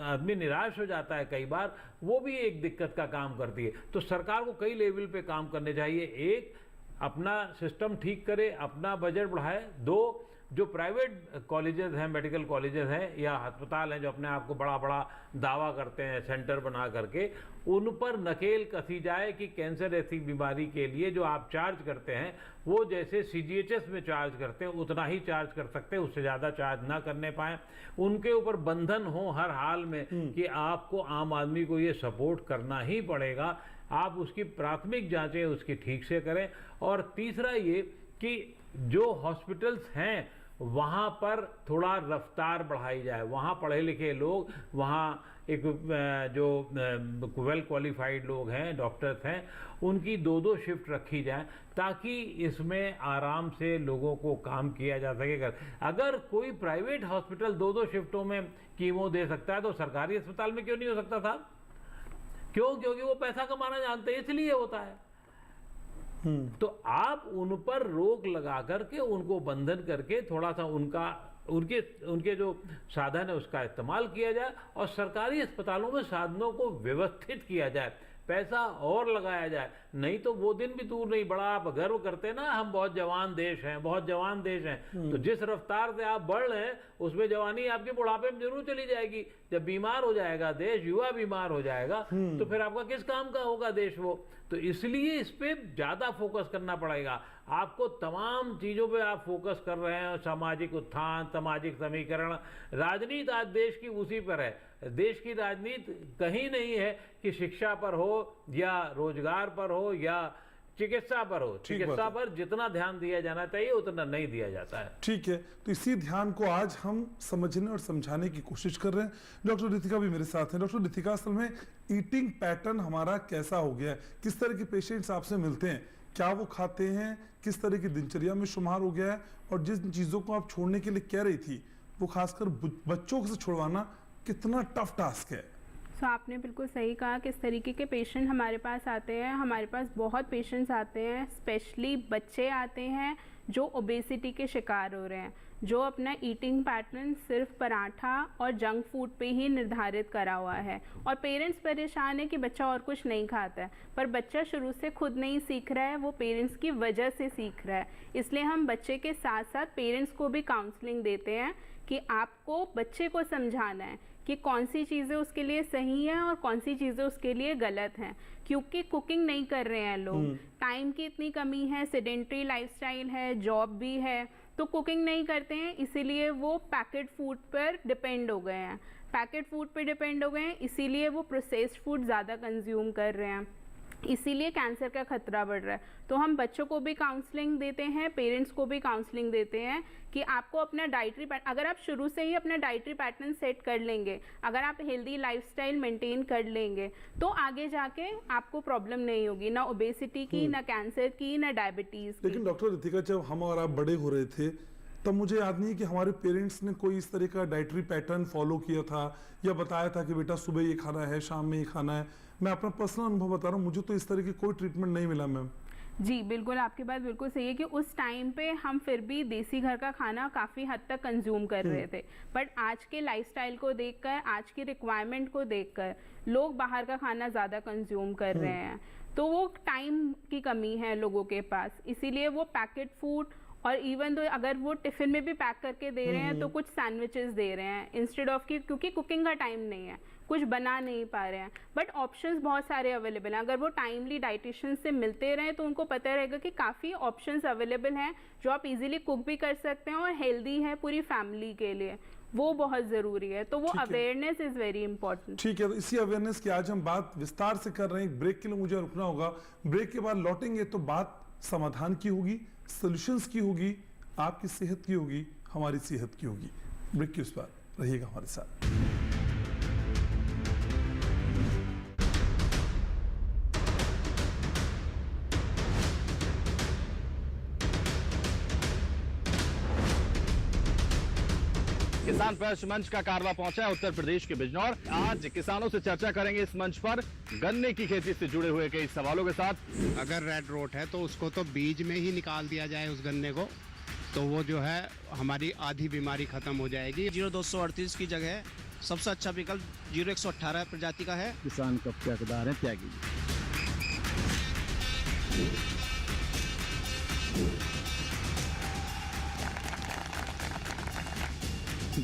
आदमी निराश हो जाता है कई बार, वो भी एक दिक्कत का काम करती है। तो सरकार को कई लेवल पे काम करने चाहिए। एक, अपना सिस्टम ठीक करे, अपना बजट बढ़ाए। दो, जो प्राइवेट कॉलेजेस हैं, मेडिकल कॉलेजेस हैं या अस्पताल हैं जो अपने आप को बड़ा बड़ा दावा करते हैं सेंटर बना करके, उन पर नकेल कसी जाए कि कैंसर ऐसी बीमारी के लिए जो आप चार्ज करते हैं वो जैसे CGHS में चार्ज करते हैं उतना ही चार्ज कर सकते हैं, उससे ज़्यादा चार्ज ना करने पाएँ। उनके ऊपर बंधन हो हर हाल में कि आपको, आम आदमी को ये सपोर्ट करना ही पड़ेगा, आप उसकी प्राथमिक जांचें उसकी ठीक से करें। और तीसरा ये कि जो हॉस्पिटल्स हैं वहाँ पर थोड़ा रफ्तार बढ़ाई जाए, वहाँ पढ़े लिखे लोग, वहाँ एक जो वेल क्वालिफाइड लोग हैं, डॉक्टर्स हैं, उनकी 2-2 शिफ्ट रखी जाए ताकि इसमें आराम से लोगों को काम किया जा सके। अगर कोई प्राइवेट हॉस्पिटल 2-2 शिफ्टों में कीमो दे सकता है तो सरकारी अस्पताल में क्यों नहीं हो सकता था? क्यों? क्योंकि वो पैसा कमाना जानते हैं, इसलिए होता है। तो आप उन पर रोक लगा करके, उनको बंधन करके, थोड़ा सा उनके जो साधन है उसका इस्तेमाल किया जाए और सरकारी अस्पतालों में साधनों को व्यवस्थित किया जाए, पैसा और लगाया जाए। नहीं तो वो दिन भी दूर नहीं, बड़ा आप गर्व करते ना हम बहुत जवान देश हैं, बहुत जवान देश हैं, तो जिस रफ्तार से आप बढ़ रहे हैं उसमें जवानी आपके बुढ़ापे में जरूर चली जाएगी। जब बीमार हो जाएगा देश, युवा बीमार हो जाएगा, तो फिर आपका किस काम का होगा देश वो? तो इसलिए इस पे ज्यादा फोकस करना पड़ेगा आपको। तमाम चीजों पे आप फोकस कर रहे हैं, सामाजिक उत्थान, सामाजिक समीकरण, राजनीति आज देश की उसी पर है। देश की राजनीति कहीं नहीं है कि शिक्षा पर हो या रोजगार पर हो या चिकित्सा पर हो। चिकित्सा पर जितना ध्यान दिया जाना चाहिए उतना नहीं दिया जाता है। ठीक है, तो इसी ध्यान को आज हम समझने और समझाने की कोशिश कर रहे हैं। डॉक्टर रितिका भी मेरे साथ हैं। डॉक्टर रितिका, असल में ईटिंग पैटर्न हमारा कैसा हो गया है? किस तरह के पेशेंट्स आपसे मिलते हैं? क्या वो खाते हैं? किस तरह की दिनचर्या में शुमार हो गया है? और जिन चीजों को आप छोड़ने के लिए कह रही थी, वो खासकर बच्चों से छुड़वाना कितना टफ टास्क है? तो आपने बिल्कुल सही कहा किस तरीके के पेशेंट हमारे पास आते हैं। हमारे पास बहुत पेशेंट्स आते हैं, स्पेशली बच्चे आते हैं जो ओबेसिटी के शिकार हो रहे हैं, जो अपना ईटिंग पैटर्न सिर्फ पराठा और जंक फूड पे ही निर्धारित करा हुआ है, और पेरेंट्स परेशान है कि बच्चा और कुछ नहीं खाता है, पर बच्चा शुरू से खुद नहीं सीख रहा है, वो पेरेंट्स की वजह से सीख रहा है। इसलिए हम बच्चे के साथ साथ पेरेंट्स को भी काउंसलिंग देते हैं कि आपको बच्चे को समझाना है कि कौन सी चीज़ें उसके लिए सही हैं और कौन सी चीज़ें उसके लिए गलत हैं, क्योंकि कुकिंग नहीं कर रहे हैं लोग, टाइम की इतनी कमी है, सेडेंट्री लाइफस्टाइल है, जॉब भी है, तो कुकिंग नहीं करते हैं, इसीलिए वो पैकेट फूड पर डिपेंड हो गए हैं, इसीलिए वो प्रोसेस्ड फूड ज़्यादा कंज्यूम कर रहे हैं, इसीलिए कैंसर का खतरा बढ़ रहा है। तो हम बच्चों को भी काउंसलिंग देते हैं, पेरेंट्स को भी काउंसलिंग देते हैं कि आपको अपना डाइटरी पैटर्न, अगर आप शुरू से ही अपना डाइटरी पैटर्न सेट कर लेंगे, अगर आप हेल्दी लाइफस्टाइल मेंटेन कर लेंगे, तो आगे जाके आपको प्रॉब्लम नहीं होगी, ना ओबेसिटी की, ना कैंसर की, ना डायबिटीज की। लेकिन डॉक्टर रितिका, जब हम और आप बड़े हो रहे थे तब मुझे याद नहीं है कि हमारे पेरेंट्स ने कोई इस तरह का डाइटरी पैटर्न फॉलो किया था या बताया था कि बेटा सुबह ये खाना है, शाम में ये खाना है। मैं अपना पर्सनल अनुभव बता रहा हूँ, मुझे तो इस तरह की कोई ट्रीटमेंट नहीं मिला मैम। जी बिल्कुल, आपकी बात बिल्कुल सही है कि उस टाइम पे हम फिर भी देसी घर का खाना काफ़ी हद तक कंज्यूम कर रहे थे, बट आज के लाइफस्टाइल को देखकर, आज की रिक्वायरमेंट को देखकर लोग बाहर का खाना ज़्यादा कंज्यूम कर रहे हैं, तो वो टाइम की कमी है लोगों के पास, इसीलिए वो पैकेट फूड, और इवन तो अगर वो टिफ़िन में भी पैक करके दे रहे हैं तो कुछ सैंडविचेस दे रहे हैं इंस्टेड ऑफ कि, क्योंकि कुकिंग का टाइम नहीं है, कुछ बना नहीं पा रहे हैं, बट ऑप्शंस बहुत सारे अवेलेबल हैं। अगर वो टाइमली डाइटिशियन से मिलते रहें तो उनको पता रहेगा कि काफ़ी ऑप्शंस अवेलेबल हैं जो आप इजीली कुक भी कर सकते हैं और हेल्दी है पूरी फैमिली के लिए, वो बहुत ज़रूरी है। तो वो अवेयरनेस इज़ वेरी इंपॉर्टेंट। ठीक है, तो इसी अवेयरनेस की आज हम बात विस्तार से कर रहे हैं। एक ब्रेक के लिए मुझे रुकना होगा, ब्रेक के बाद लौटेंगे तो बात समाधान की होगी, सॉल्यूशंस की होगी, आपकी सेहत की होगी, हमारी सेहत की होगी। ब्रेक के उस पर रहिएगा हमारे साथ। किसान प्रश्न मंच का कारवा पहुंचा है उत्तर प्रदेश के बिजनौर। आज किसानों से चर्चा करेंगे इस मंच पर गन्ने की खेती से जुड़े हुए कई सवालों के साथ। अगर रेड रोट है तो उसको तो बीज में ही निकाल दिया जाए उस गन्ने को, तो वो जो है हमारी आधी बीमारी खत्म हो जाएगी। 0238 की जगह सबसे अच्छा विकल्प 0118 प्रजाति का है। किसान का त्यागदार है, त्यागी।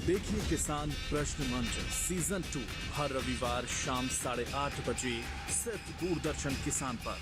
देखिए किसान प्रश्न मंच सीजन 2 हर रविवार शाम 8:30 बजे सिर्फ दूरदर्शन किसान पर।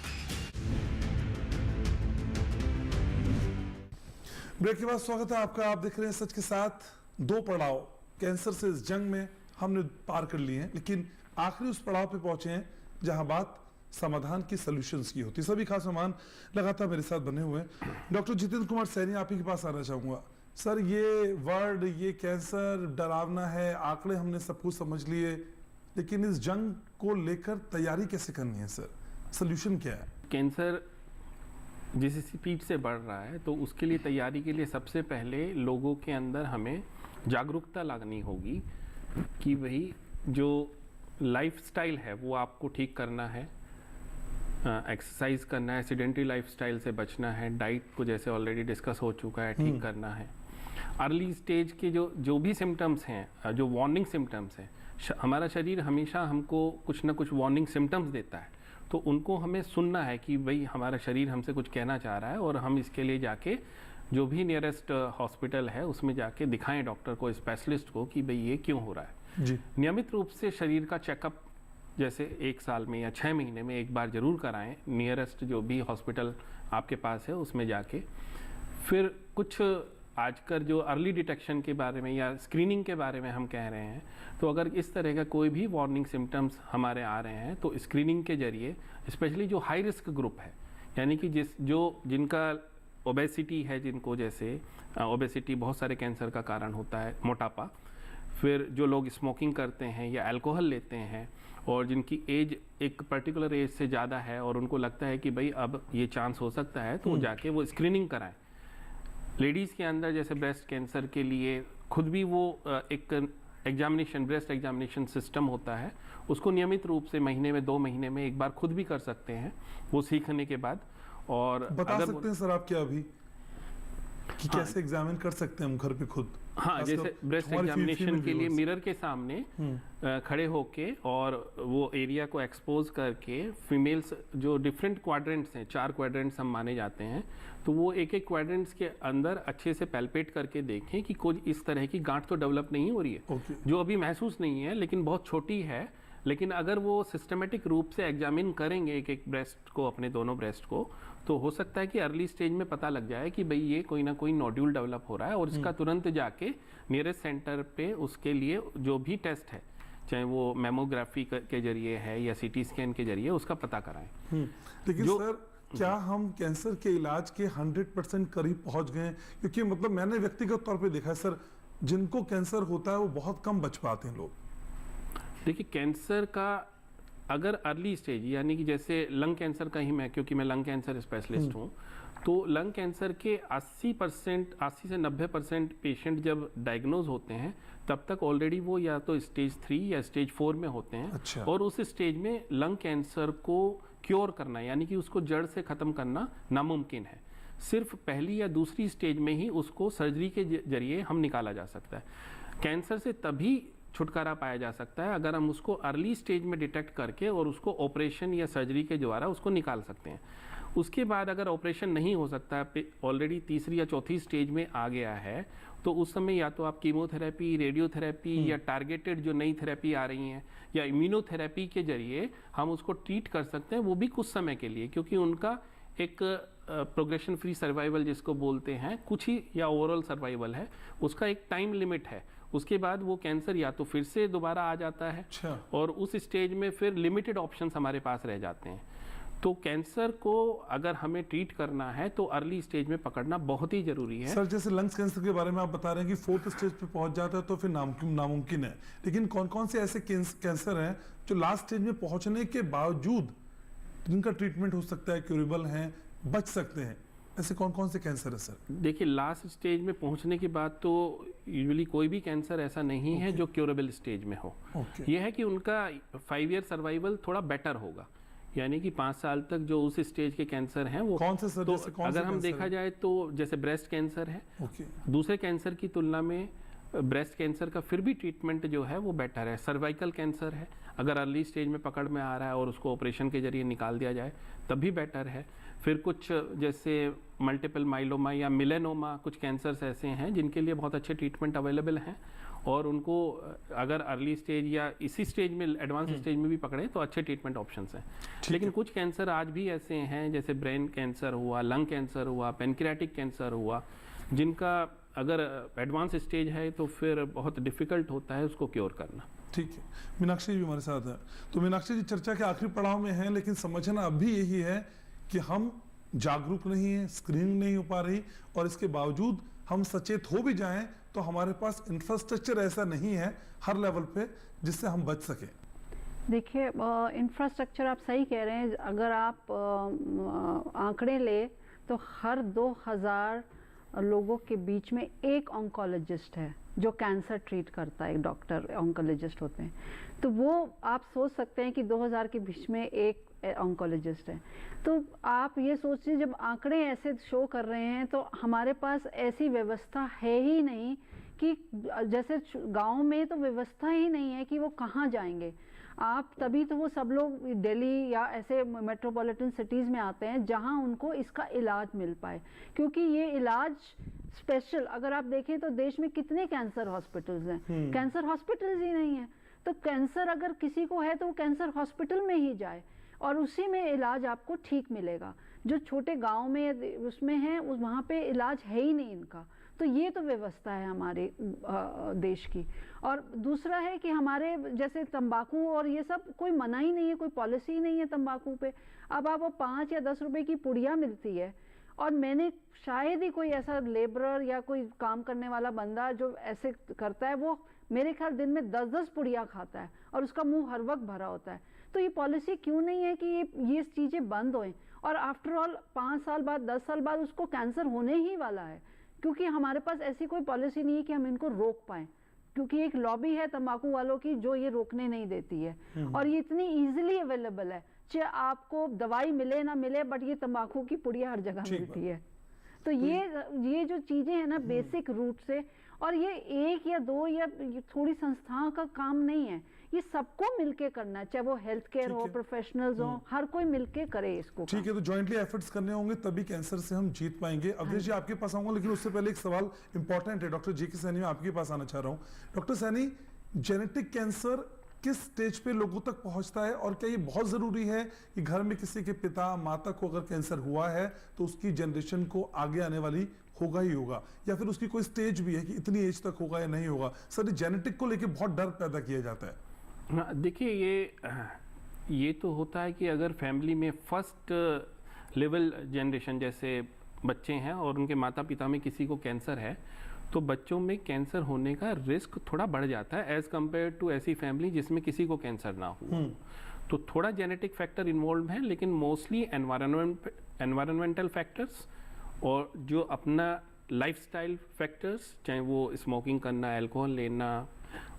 ब्रेक के बाद स्वागत है आपका। आप देख रहे हैं सच के साथ। 2 पड़ाव कैंसर से इस जंग में हमने पार कर लिए हैं, लेकिन आखिरी उस पड़ाव पे पहुंचे हैं जहां बात समाधान की सॉल्यूशंस की होती है। सभी खास मेहमान लगातार मेरे साथ बने हुए हैं। डॉक्टर जितेंद्र कुमार सैनी, आप ही के पास आना चाहूंगा। सर, ये वर्ड, ये कैंसर डरावना है, आंकड़े हमने सब कुछ समझ लिए, लेकिन इस जंग को लेकर तैयारी कैसे करनी है सर? सॉल्यूशन क्या है? कैंसर जिस स्पीड से बढ़ रहा है, तो उसके लिए तैयारी के लिए सबसे पहले लोगों के अंदर हमें जागरूकता लानी होगी कि वही जो लाइफस्टाइल है वो आपको ठीक करना है, एक्सरसाइज करना है, सेडेंटरी लाइफस्टाइल से बचना है, डाइट को जैसे ऑलरेडी डिस्कस हो चुका है ठीक करना है। अर्ली स्टेज के जो भी सिम्टम्स हैं, जो वार्निंग सिम्टम्स हैं, हमारा शरीर हमेशा हमको कुछ ना कुछ वार्निंग सिम्टम्स देता है, तो उनको हमें सुनना है कि भाई हमारा शरीर हमसे कुछ कहना चाह रहा है, और हम इसके लिए जाके जो भी नियरेस्ट हॉस्पिटल है उसमें जाके दिखाएं डॉक्टर को, स्पेशलिस्ट को, कि भाई ये क्यों हो रहा है। जी। नियमित रूप से शरीर का चेकअप जैसे 1 साल में या 6 महीने में एक बार जरूर कराएं, नियरेस्ट जो भी हॉस्पिटल आपके पास है उसमें जाके। फिर कुछ आजकल जो अर्ली डिटेक्शन के बारे में या स्क्रीनिंग के बारे में हम कह रहे हैं, तो अगर इस तरह का कोई भी वार्निंग सिम्टम्स हमारे आ रहे हैं तो स्क्रीनिंग के जरिए, स्पेशली जो हाई रिस्क ग्रुप है, यानी कि जिनका ओबेसिटी है, जिनको जैसे ओबेसिटी बहुत सारे कैंसर का कारण होता है, मोटापा, फिर जो लोग स्मोकिंग करते हैं या अल्कोहल लेते हैं, और जिनकी एज एक पर्टिकुलर एज से ज़्यादा है और उनको लगता है कि भाई अब ये चांस हो सकता है, तो जाके वो स्क्रीनिंग कराएं। लेडीज़ के अंदर जैसे ब्रेस्ट कैंसर के लिए खुद भी वो एक एग्जामिनेशन, ब्रेस्ट एग्जामिनेशन सिस्टम होता है, उसको नियमित रूप से महीने में 2 महीने में एक बार खुद भी कर सकते हैं वो सीखने के बाद। और बता सकते हैं सर आप क्या अभी? कि कैसे एग्जामिन कर सकते हैं हम घर पे खुद? हाँ, जैसे ब्रेस्ट एग्जामिनेशन के लिए मिरर के सामने खड़े होके और वो एरिया को एक्सपोज करके फीमेल्स जो डिफरेंट क्वाड्रेंट्स हैं, 4 क्वाड्रेंट्स हम माने जाते हैं, तो वो एक एक क्वाड्रेंट्स के अंदर अच्छे से पैल्पेट करके देखें कि कोई इस तरह की गांठ तो डेवलप नहीं हो रही है, जो अभी महसूस नहीं है लेकिन बहुत छोटी है। लेकिन अगर वो सिस्टमेटिक रूप से एग्जामिन करेंगे एक एक ब्रेस्ट को, अपने दोनों ब्रेस्ट को, तो हो सकता है कि अर्ली स्टेज में पता लग जाए कि भाई ये कोई ना कोई नोड्यूल डेवलप हो रहा है, और इसका तुरंत जाके नियरेस्ट सेंटर पे उसके लिए जो भी टेस्ट है, चाहे वो मेमोग्राफी के जरिए है या सीटी स्कैन के जरिए, उसका पता कराएं। लेकिन सर, क्या हम कैंसर के इलाज के 100% करीब पहुंच गए हैं? क्योंकि मतलब मैंने व्यक्तिगत तौर पे देखा है सर, जिनको कैंसर होता है वो बहुत कम बच पाते हैं लोग। देखिए, कैंसर का अगर अर्ली स्टेज, यानी कि जैसे लंग कैंसर का ही मैं, क्योंकि मैं लंग कैंसर स्पेशलिस्ट हूँ, तो लंग कैंसर के 80 से 90% पेशेंट जब डायग्नोज होते हैं तब तक ऑलरेडी वो या तो स्टेज 3 या स्टेज 4 में होते हैं। अच्छा। और उस स्टेज में लंग कैंसर को क्योर करना, यानी कि उसको जड़ से ख़त्म करना नामुमकिन है। सिर्फ पहली या दूसरी स्टेज में ही उसको सर्जरी के जरिए हम निकाला जा सकता है। कैंसर से तभी छुटकारा पाया जा सकता है अगर हम उसको अर्ली स्टेज में डिटेक्ट करके और उसको ऑपरेशन या सर्जरी के द्वारा उसको निकाल सकते हैं। उसके बाद अगर ऑपरेशन नहीं हो सकता, ऑलरेडी तीसरी या चौथी स्टेज में आ गया है, तो उस समय या तो आप कीमोथेरेपी, रेडियोथेरेपी या टारगेटेड जो नई थेरेपी आ रही हैं या इम्यूनोथेरेपी के जरिए हम उसको ट्रीट कर सकते हैं, वो भी कुछ समय के लिए, क्योंकि उनका एक प्रोग्रेशन फ्री सर्वाइवल जिसको बोलते हैं, कुछ ही या ओवरऑल सर्वाइवल है, उसका एक टाइम लिमिट है। उसके बाद वो कैंसर या तो फिर से दोबारा आ जाता है। अच्छा। और उस स्टेज में फिर लिमिटेड ऑप्शंस हमारे पास रह जाते हैं। तो कैंसर को अगर हमें ट्रीट करना है तो अर्ली स्टेज में पकड़ना बहुत ही जरूरी है। सर, जैसे लंग्स कैंसर के बारे में आप बता रहे हैं कि 4th स्टेज पे पहुंच जाता है तो फिर नामुमकिन है, लेकिन कौन कौन से ऐसे कैंसर हैं जो लास्ट स्टेज में पहुंचने के बावजूद जिनका ट्रीटमेंट हो सकता है, क्यूरेबल हैं, बच सकते हैं? ऐसे कौन कौन से कैंसर है सर? देखिए, लास्ट स्टेज में पहुंचने के बाद तो यूजुअली कोई भी कैंसर ऐसा नहीं है जो क्यूरेबल स्टेज में हो। यह है कि उनका 5 ईयर सर्वाइवल थोड़ा बेटर होगा, यानी कि 5 साल तक जो उस स्टेज के कैंसर हैं वो। कौन से सर? तो जैसे कौन अगर से हम देखा जाए तो जैसे ब्रेस्ट कैंसर है, दूसरे कैंसर की तुलना में ब्रेस्ट कैंसर का फिर भी ट्रीटमेंट जो है वो बेटर है। सर्वाइकल कैंसर है, अगर अर्ली स्टेज में पकड़ में आ रहा है और उसको ऑपरेशन के जरिए निकाल दिया जाए तब भी बेटर है। फिर कुछ जैसे मल्टीपल माइलोमा या मिलेनोमा, कुछ कैंसर्स ऐसे हैं जिनके लिए बहुत अच्छे ट्रीटमेंट अवेलेबल हैं, और उनको अगर अर्ली स्टेज या इसी स्टेज में, एडवांस स्टेज में भी पकड़े तो अच्छे ट्रीटमेंट ऑप्शंस हैं। लेकिन कुछ कैंसर आज भी ऐसे हैं, जैसे ब्रेन कैंसर हुआ, लंग कैंसर हुआ, पेनक्रियाटिक कैंसर हुआ, जिनका अगर एडवांस स्टेज है तो फिर बहुत डिफिकल्ट होता है उसको क्योर करना। ठीक है, मीनाक्षी जी हमारे साथ है। तो मीनाक्षी जी, चर्चा के आखिरी पड़ाव में हैं, लेकिन समझना अभी यही है कि हम जागरूक नहीं हैं, स्क्रीनिंग नहीं हो पा रही, और इसके बावजूद हम सचेत हो भी जाएं तो हमारे पास इंफ्रास्ट्रक्चर ऐसा नहीं है हर लेवल पे जिससे हम बच सकें। देखिए, इंफ्रास्ट्रक्चर आप सही कह रहे हैं। अगर आप आंकड़े ले तो हर 2000 लोगों के बीच में एक ऑन्कोलॉजिस्ट है जो कैंसर ट्रीट करता है, एक डॉक्टर ऑन्कोलॉजिस्ट होते हैं। तो वो आप सोच सकते हैं कि 2000 के बीच में एक ऑन्कोलॉजिस्ट है। तो आप ये सोचिए, जब आंकड़े ऐसे शो कर रहे हैं तो हमारे पास ऐसी व्यवस्था है ही नहीं कि, जैसे गांव में तो व्यवस्था ही नहीं है कि वो कहाँ जाएंगे आप, तभी तो वो सब लोग दिल्ली या ऐसे मेट्रोपॉलिटन सिटीज़ में आते हैं जहां उनको इसका इलाज मिल पाए, क्योंकि ये इलाज स्पेशल, अगर आप देखें तो देश में कितने कैंसर हॉस्पिटल्स हैं, कैंसर हॉस्पिटल्स ही नहीं है। तो कैंसर अगर किसी को है तो वो कैंसर हॉस्पिटल में ही जाए और उसी में इलाज आपको ठीक मिलेगा। जो छोटे गांव में उसमें है, वहाँ पे इलाज है ही नहीं इनका। तो ये तो व्यवस्था है हमारे देश की। और दूसरा है कि हमारे जैसे तंबाकू और ये सब कोई मना ही नहीं है, कोई पॉलिसी ही नहीं है तंबाकू पे। अब आप वो 5 या 10 रुपए की पुड़िया मिलती है, और मैंने शायद ही कोई ऐसा लेबरर या कोई काम करने वाला बंदा जो ऐसे करता है, वो मेरे ख्याल दिन में 10-10 पुड़िया खाता है और उसका मुंह हर वक्त भरा होता है। तो ये पॉलिसी क्यों नहीं है कि ये चीज़ें बंद होएं? और आफ्टर ऑल 5 साल बाद, 10 साल बाद उसको कैंसर होने ही वाला है, क्योंकि हमारे पास ऐसी कोई पॉलिसी नहीं है कि हम इनको रोक पाएं, क्योंकि एक लॉबी है तंबाकू वालों की जो ये रोकने नहीं देती है। और ये इतनी इजीली अवेलेबल है, चाहे आपको दवाई मिले ना मिले, बट ये तंबाकू की पुड़िया हर जगह मिलती है। तो ये जो चीजें हैं ना बेसिक रूट से, और ये एक या दो या थोड़ी संस्थाओं का काम नहीं है, ये सबको मिलके करना है, चाहे वो हेल्थ केयर हो, प्रोफेशनल्स हो, हर कोई मिलके करे इसको। ठीक है, तो जॉइंटली एफर्ट्स करने होंगे तभी कैंसर से हम जीत पाएंगे। अवधेश जी आपके पास आऊंगा, लेकिन उससे पहले एक सवाल इंपॉर्टेंट है। Doctor JK. सैनी, मैं आपके पास आना चाह रहा हूँ। डॉक्टर सैनी, जेनेटिक कैंसर किस स्टेज पे लोगों तक पहुंचता है, और क्या ये बहुत जरूरी है कि घर में किसी के पिता माता को अगर कैंसर हुआ है तो उसकी जनरेशन को आगे आने वाली होगा ही होगा, या फिर उसकी कोई स्टेज भी है कि इतनी एज तक होगा या नहीं होगा? सर, जेनेटिक को लेके बहुत डर पैदा किया जाता है। देखिए, ये तो होता है कि अगर फैमिली में फर्स्ट लेवल जनरेशन जैसे बच्चे हैं और उनके माता पिता में किसी को कैंसर है, तो बच्चों में कैंसर होने का रिस्क थोड़ा बढ़ जाता है एज कम्पेयर टू ऐसी फैमिली जिसमें किसी को कैंसर ना हो। तो थोड़ा जेनेटिक फैक्टर इन्वॉल्व है, लेकिन मोस्टली एनवायरमेंटल फैक्टर्स और जो अपना लाइफस्टाइल फैक्टर्स, चाहे वो स्मोकिंग करना, अल्कोहल लेना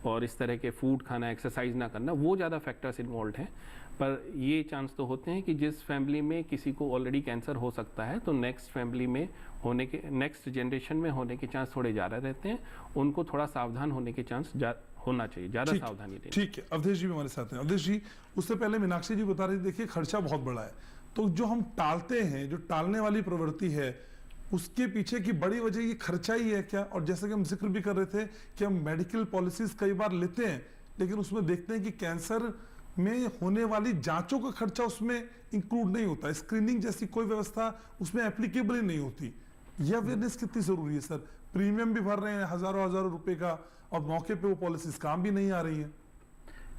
और इस तरह के फूड खाना, एक्सरसाइज ना करना, वो ज़्यादा फैक्टर्स इन्वॉल्व हैं। पर ये चांस तो होते हैं कि जिस फैमिली में किसी को ऑलरेडी कैंसर हो सकता है तो नेक्स्ट फैमिली में होने के, नेक्स्ट जनरेशन में होने के चांस थोड़े ज़्यादा रहते हैं। उनको थोड़ा सावधान होने के चांस होना चाहिए, ज़्यादा सावधानी लेनी। ठीक है, अवधेश जी भी हमारे साथ हैं। अवधेश जी, उससे पहले मीनाक्षी जी बता रही थी, देखिए खर्चा बहुत बड़ा है, तो जो हम टालते हैं, जो टालने वाली प्रवृत्ति है, उसके पीछे की बड़ी वजह ये खर्चा ही है क्या? और जैसे कि हम जिक्र भी कर रहे थे कि हम मेडिकल पॉलिसीज कई बार लेते हैं, लेकिन उसमें देखते हैं कि कैंसर में होने वाली जांचों का खर्चा उसमें इंक्लूड नहीं होता, स्क्रीनिंग जैसी कोई व्यवस्था उसमें एप्लीकेबल ही नहीं होती। यह अवेयरनेस कितनी जरूरी है सर? प्रीमियम भी भर रहे हैं हजारों रुपए का, और मौके पे वो पॉलिसीज काम भी नहीं आ रही हैं।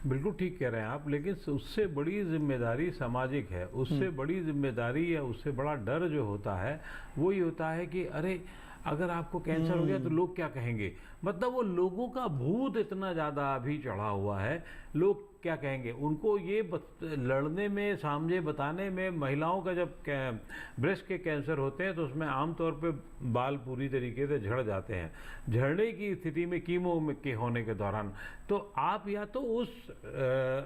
बिल्कुल ठीक कह रहे हैं आप, लेकिन उससे बड़ी जिम्मेदारी सामाजिक है। उससे बड़ी जिम्मेदारी या उससे बड़ा डर जो होता है वो ये होता है कि अरे अगर आपको कैंसर हो गया तो लोग क्या कहेंगे। मतलब वो लोगों का भूत इतना ज़्यादा अभी चढ़ा हुआ है, लोग क्या कहेंगे। उनको ये लड़ने में, सामने बताने में, महिलाओं का जब ब्रेस्ट के कैंसर होते हैं तो उसमें आमतौर पे बाल पूरी तरीके से झड़ जाते हैं। झड़ने की स्थिति में कीमो के होने के दौरान तो आप या तो उस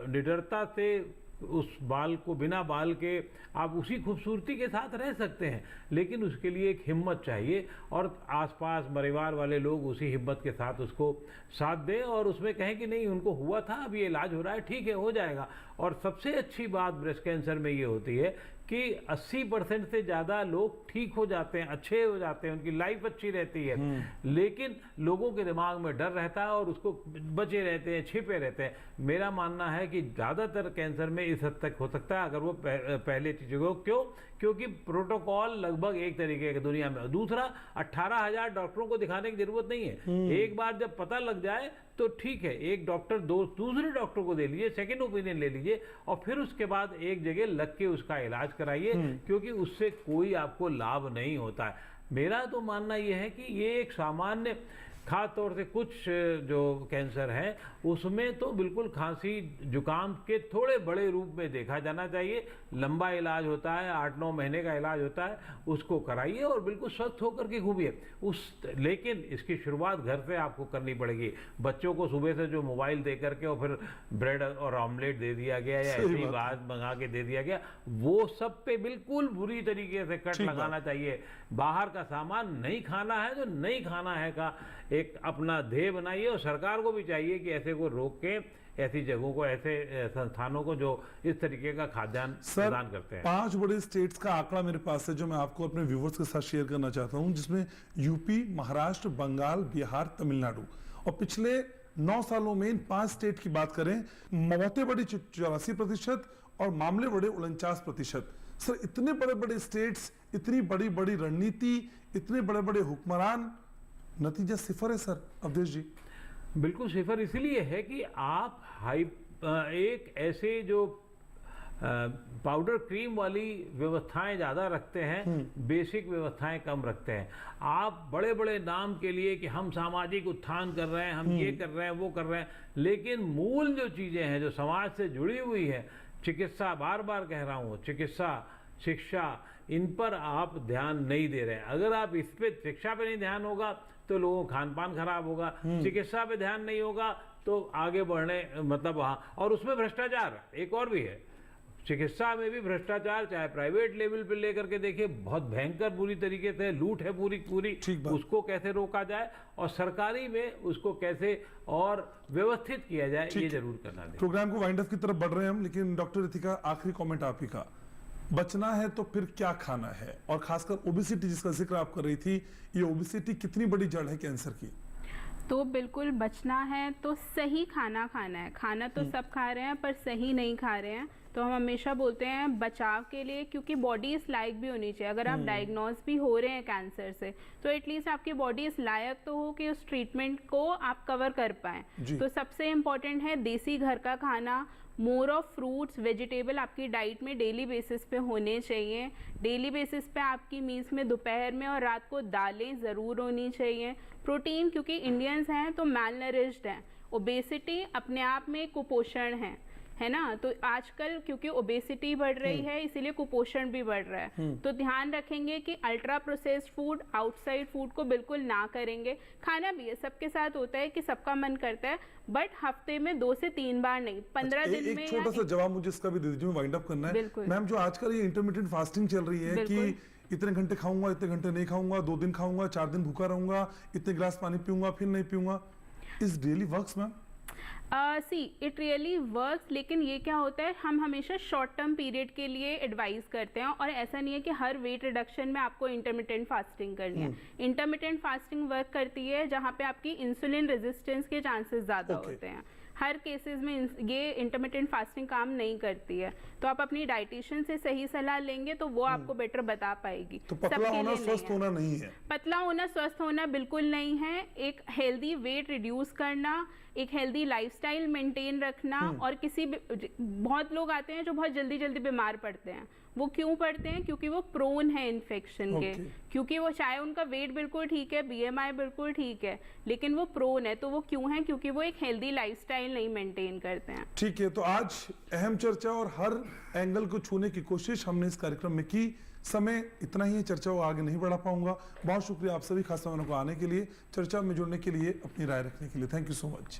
निडरता से उस बाल को, बिना बाल के आप उसी खूबसूरती के साथ रह सकते हैं, लेकिन उसके लिए एक हिम्मत चाहिए और आसपास परिवार वाले लोग उसी हिम्मत के साथ उसको साथ दें और उसमें कहें कि नहीं उनको हुआ था, अब ये इलाज हो रहा है, ठीक है हो जाएगा। और सबसे अच्छी बात ब्रेस्ट कैंसर में ये होती है कि 80% से ज़्यादा लोग ठीक हो जाते हैं, अच्छे हो जाते हैं, उनकी लाइफ अच्छी रहती है। लेकिन लोगों के दिमाग में डर रहता है और उसको बचे रहते हैं, छिपे रहते हैं। मेरा मानना है कि ज़्यादातर कैंसर में इस हद तक हो सकता है अगर वो पहले चीज़ों को, क्यों? क्योंकि प्रोटोकॉल लगभग एक तरीके का दुनिया में। दूसरा, 18,000 डॉक्टरों को दिखाने की जरूरत नहीं है। एक बार जब पता लग जाए तो ठीक है, एक डॉक्टर दूसरे डॉक्टर को दे लीजिए, सेकंड ओपिनियन ले लीजिए और फिर उसके बाद एक जगह लग के उसका इलाज कराइए, क्योंकि उससे कोई आपको लाभ नहीं होता है। मेरा तो मानना यह है कि ये एक सामान्य, खास तौर से कुछ जो कैंसर है उसमें तो बिल्कुल खांसी जुकाम के थोड़े बड़े रूप में देखा जाना चाहिए। लंबा इलाज होता है, 8-9 महीने का इलाज होता है, उसको कराइए और बिल्कुल स्वस्थ होकर के घूमिए। लेकिन इसकी शुरुआत घर से आपको करनी पड़ेगी। बच्चों को सुबह से जो मोबाइल दे करके और फिर ब्रेड और ऑमलेट दे दिया गया या ऐसी बात मंगा के दे दिया गया, वो सब पे बिल्कुल बुरी तरीके से कट लगाना चाहिए। बाहर का सामान नहीं खाना है तो नहीं खाना है का एक अपना ध्येय बनाइए और सरकार को भी चाहिए कि ऐसे को रोक के ऐसी जगहों को, ऐसे संस्थानों को जो इस तरीके का खाद्यान्न प्रदान करते हैं। 5 बड़े स्टेट्स का आंकड़ा मेरे पास है जो मैं आपको अपने व्यूवर्स के साथ शेयर करना चाहता हूं, जिसमें यूपी, महाराष्ट्र, बंगाल, बिहार, तमिलनाडु। और पिछले 9 सालों में इन 5 स्टेट की बात करें, मौतें बढ़ी 84% और मामले बढ़े 49%। सर, इतने बड़े बड़े स्टेट्स, इतनी बड़ी बड़ी रणनीति, इतने बड़े बड़े हुक्मरान, नतीजा सिफर है सर। अवधेश जी, बिल्कुल सिफर इसलिए है कि आप एक ऐसे जो पाउडर क्रीम वाली व्यवस्थाएं ज़्यादा रखते हैं, बेसिक व्यवस्थाएं कम रखते हैं। आप बड़े बड़े नाम के लिए कि हम सामाजिक उत्थान कर रहे हैं, हम ये कर रहे हैं, वो कर रहे हैं, लेकिन मूल जो चीज़ें हैं जो समाज से जुड़ी हुई है, चिकित्सा, बार बार कह रहा हूँ, चिकित्सा, शिक्षा, इन पर आप ध्यान नहीं दे रहे हैं। अगर आप इस पे, शिक्षा पे नहीं ध्यान होगा तो लोगों का खान पान खराब होगा, चिकित्सा पे ध्यान नहीं होगा तो आगे बढ़ने, मतलब वहाँ, और उसमें भ्रष्टाचार एक और भी है। चिकित्सा में भी भ्रष्टाचार, चाहे प्राइवेट लेवल पे लेकर के देखिए, बहुत भयंकर बुरी तरीके से लूट है पूरी, उसको कैसे रोका जाए और सरकारी में उसको कैसे और व्यवस्थित किया जाए, ये जरूर करना है। प्रोग्राम को वाइंड अप की तरफ बढ़ रहे हैं हम, लेकिन डॉक्टर रितिका, आखिरी कमेंट आप ही का। बचना है तो फिर क्या खाना है, और खासकर ओबेसिटी जिसका जिक्र आप कर रही थी, ये ओबेसिटी कितनी बड़ी जड़ है कैंसर की? तो बिल्कुल बचना है तो सही खाना खाना है। खाना तो सब खा रहे हैं पर सही नहीं खा रहे हैं, तो हम हमेशा बोलते हैं बचाव के लिए, क्योंकि बॉडी इस लायक भी होनी चाहिए। अगर आप डायग्नोज भी हो रहे हैं कैंसर से, तो एटलीस्ट आपकी बॉडी इस लायक तो हो कि उस ट्रीटमेंट को आप कवर कर पाएँ। तो सबसे इम्पोर्टेंट है देसी घर का खाना, मोर ऑफ फ्रूट्स वेजिटेबल आपकी डाइट में डेली बेसिस पे होने चाहिए। डेली बेसिस पे आपकी मील्स में दोपहर में और रात को दालें ज़रूर होनी चाहिए। प्रोटीन, क्योंकि इंडियंस हैं तो मैल नरिश्ड हैं। ओबेसिटी अपने आप में कुपोषण है ना, तो आजकल क्योंकि ओबेसिटी बढ़ रही है इसीलिए कुपोषण भी बढ़ रहा है। तो ध्यान रखेंगे कि ultra processed food, outside food को बिल्कुल ना करेंगे। खाना भी है, सबके साथ होता है कि सबका मन करता है, बट हफ्ते में 2 से 3 बार नहीं, 15 दिन में। एक छोटा सा जवाब मुझे इसका भी दे दीजिए, वाइंड अप करना है। मैम, जो आजकल ये इंटरमिटेंट फास्टिंग चल रही है कि इतने घंटे खाऊंगा, इतने घंटे नहीं खाऊंगा, 2 दिन खाऊंगा, 4 दिन भूखा रहूंगा, इतने गिलास पानी पीऊंगा, फिर नहीं पीऊंगा, is really works ma'am? See it really works, लेकिन ये क्या होता है, हम हमेशा शॉर्ट टर्म पीरियड के लिए एडवाइस करते हैं, और ऐसा नहीं है कि हर वेट रिडक्शन में आपको इंटरमिटेंट फास्टिंग करनी है। इंटरमिटेंट फास्टिंग वर्क करती है जहाँ पे आपकी इंसुलिन रेजिस्टेंस के चांसेस ज़्यादा होते हैं। हर केसेस में ये इंटरमिटेंट फास्टिंग काम नहीं करती है, तो आप अपनी डाइटिशियन से सही सलाह लेंगे तो वो आपको बेटर बता पाएगी। तो पतला होना स्वस्थ होना नहीं है। पतला होना स्वस्थ होना बिल्कुल नहीं है। एक हेल्दी वेट रिड्यूस करना, एक हेल्दी लाइफस्टाइल मेंटेन रखना, और बहुत लोग आते हैं जो बहुत जल्दी बीमार पड़ते हैं। वो क्यों पड़ते हैं? क्योंकि वो प्रोन है इन्फेक्शन के, क्योंकि वो चाहे उनका वेट बिल्कुल ठीक है, BMI बिल्कुल ठीक है, लेकिन वो प्रोन है। तो वो क्यों है? क्योंकि वो एक हेल्दी लाइफस्टाइल नहीं मेंटेन करते हैं। ठीक है, तो आज अहम चर्चा और हर एंगल को छूने की कोशिश हमने इस कार्यक्रम में की। समय इतना ही है, चर्चा को आगे नहीं बढ़ा पाऊंगा। बहुत शुक्रिया आप सभी खास मेहमानों को आने के लिए, चर्चा में जुड़ने के लिए, अपनी राय रखने के लिए। Thank you so much.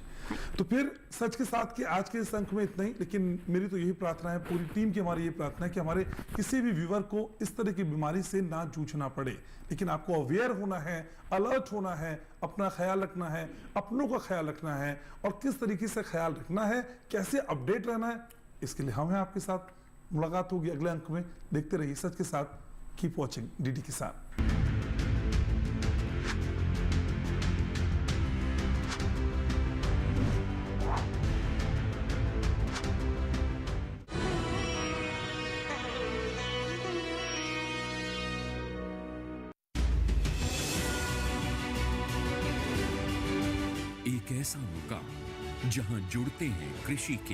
तो फिर सच के साथ कि आज के इस अंक में इतना ही, लेकिन मेरी तो यही प्रार्थना है, पूरी टीम की हमारी ये प्रार्थना है कि हमारे किसी भी व्यूअर को इस तरह की बीमारी से ना जूझना पड़े। लेकिन आपको अवेयर होना है, अलर्ट होना है, अपना ख्याल रखना है, अपनों का ख्याल रखना है, और किस तरीके से ख्याल रखना है, कैसे अपडेट रहना है, इसके लिए हम हैं आपके साथ। मुलाकात होगी अगले अंक में। देखते रहिए सच के साथ। कीप वॉचिंग DD किसान। एक ऐसा मुकाम जहां जुड़ते हैं कृषि के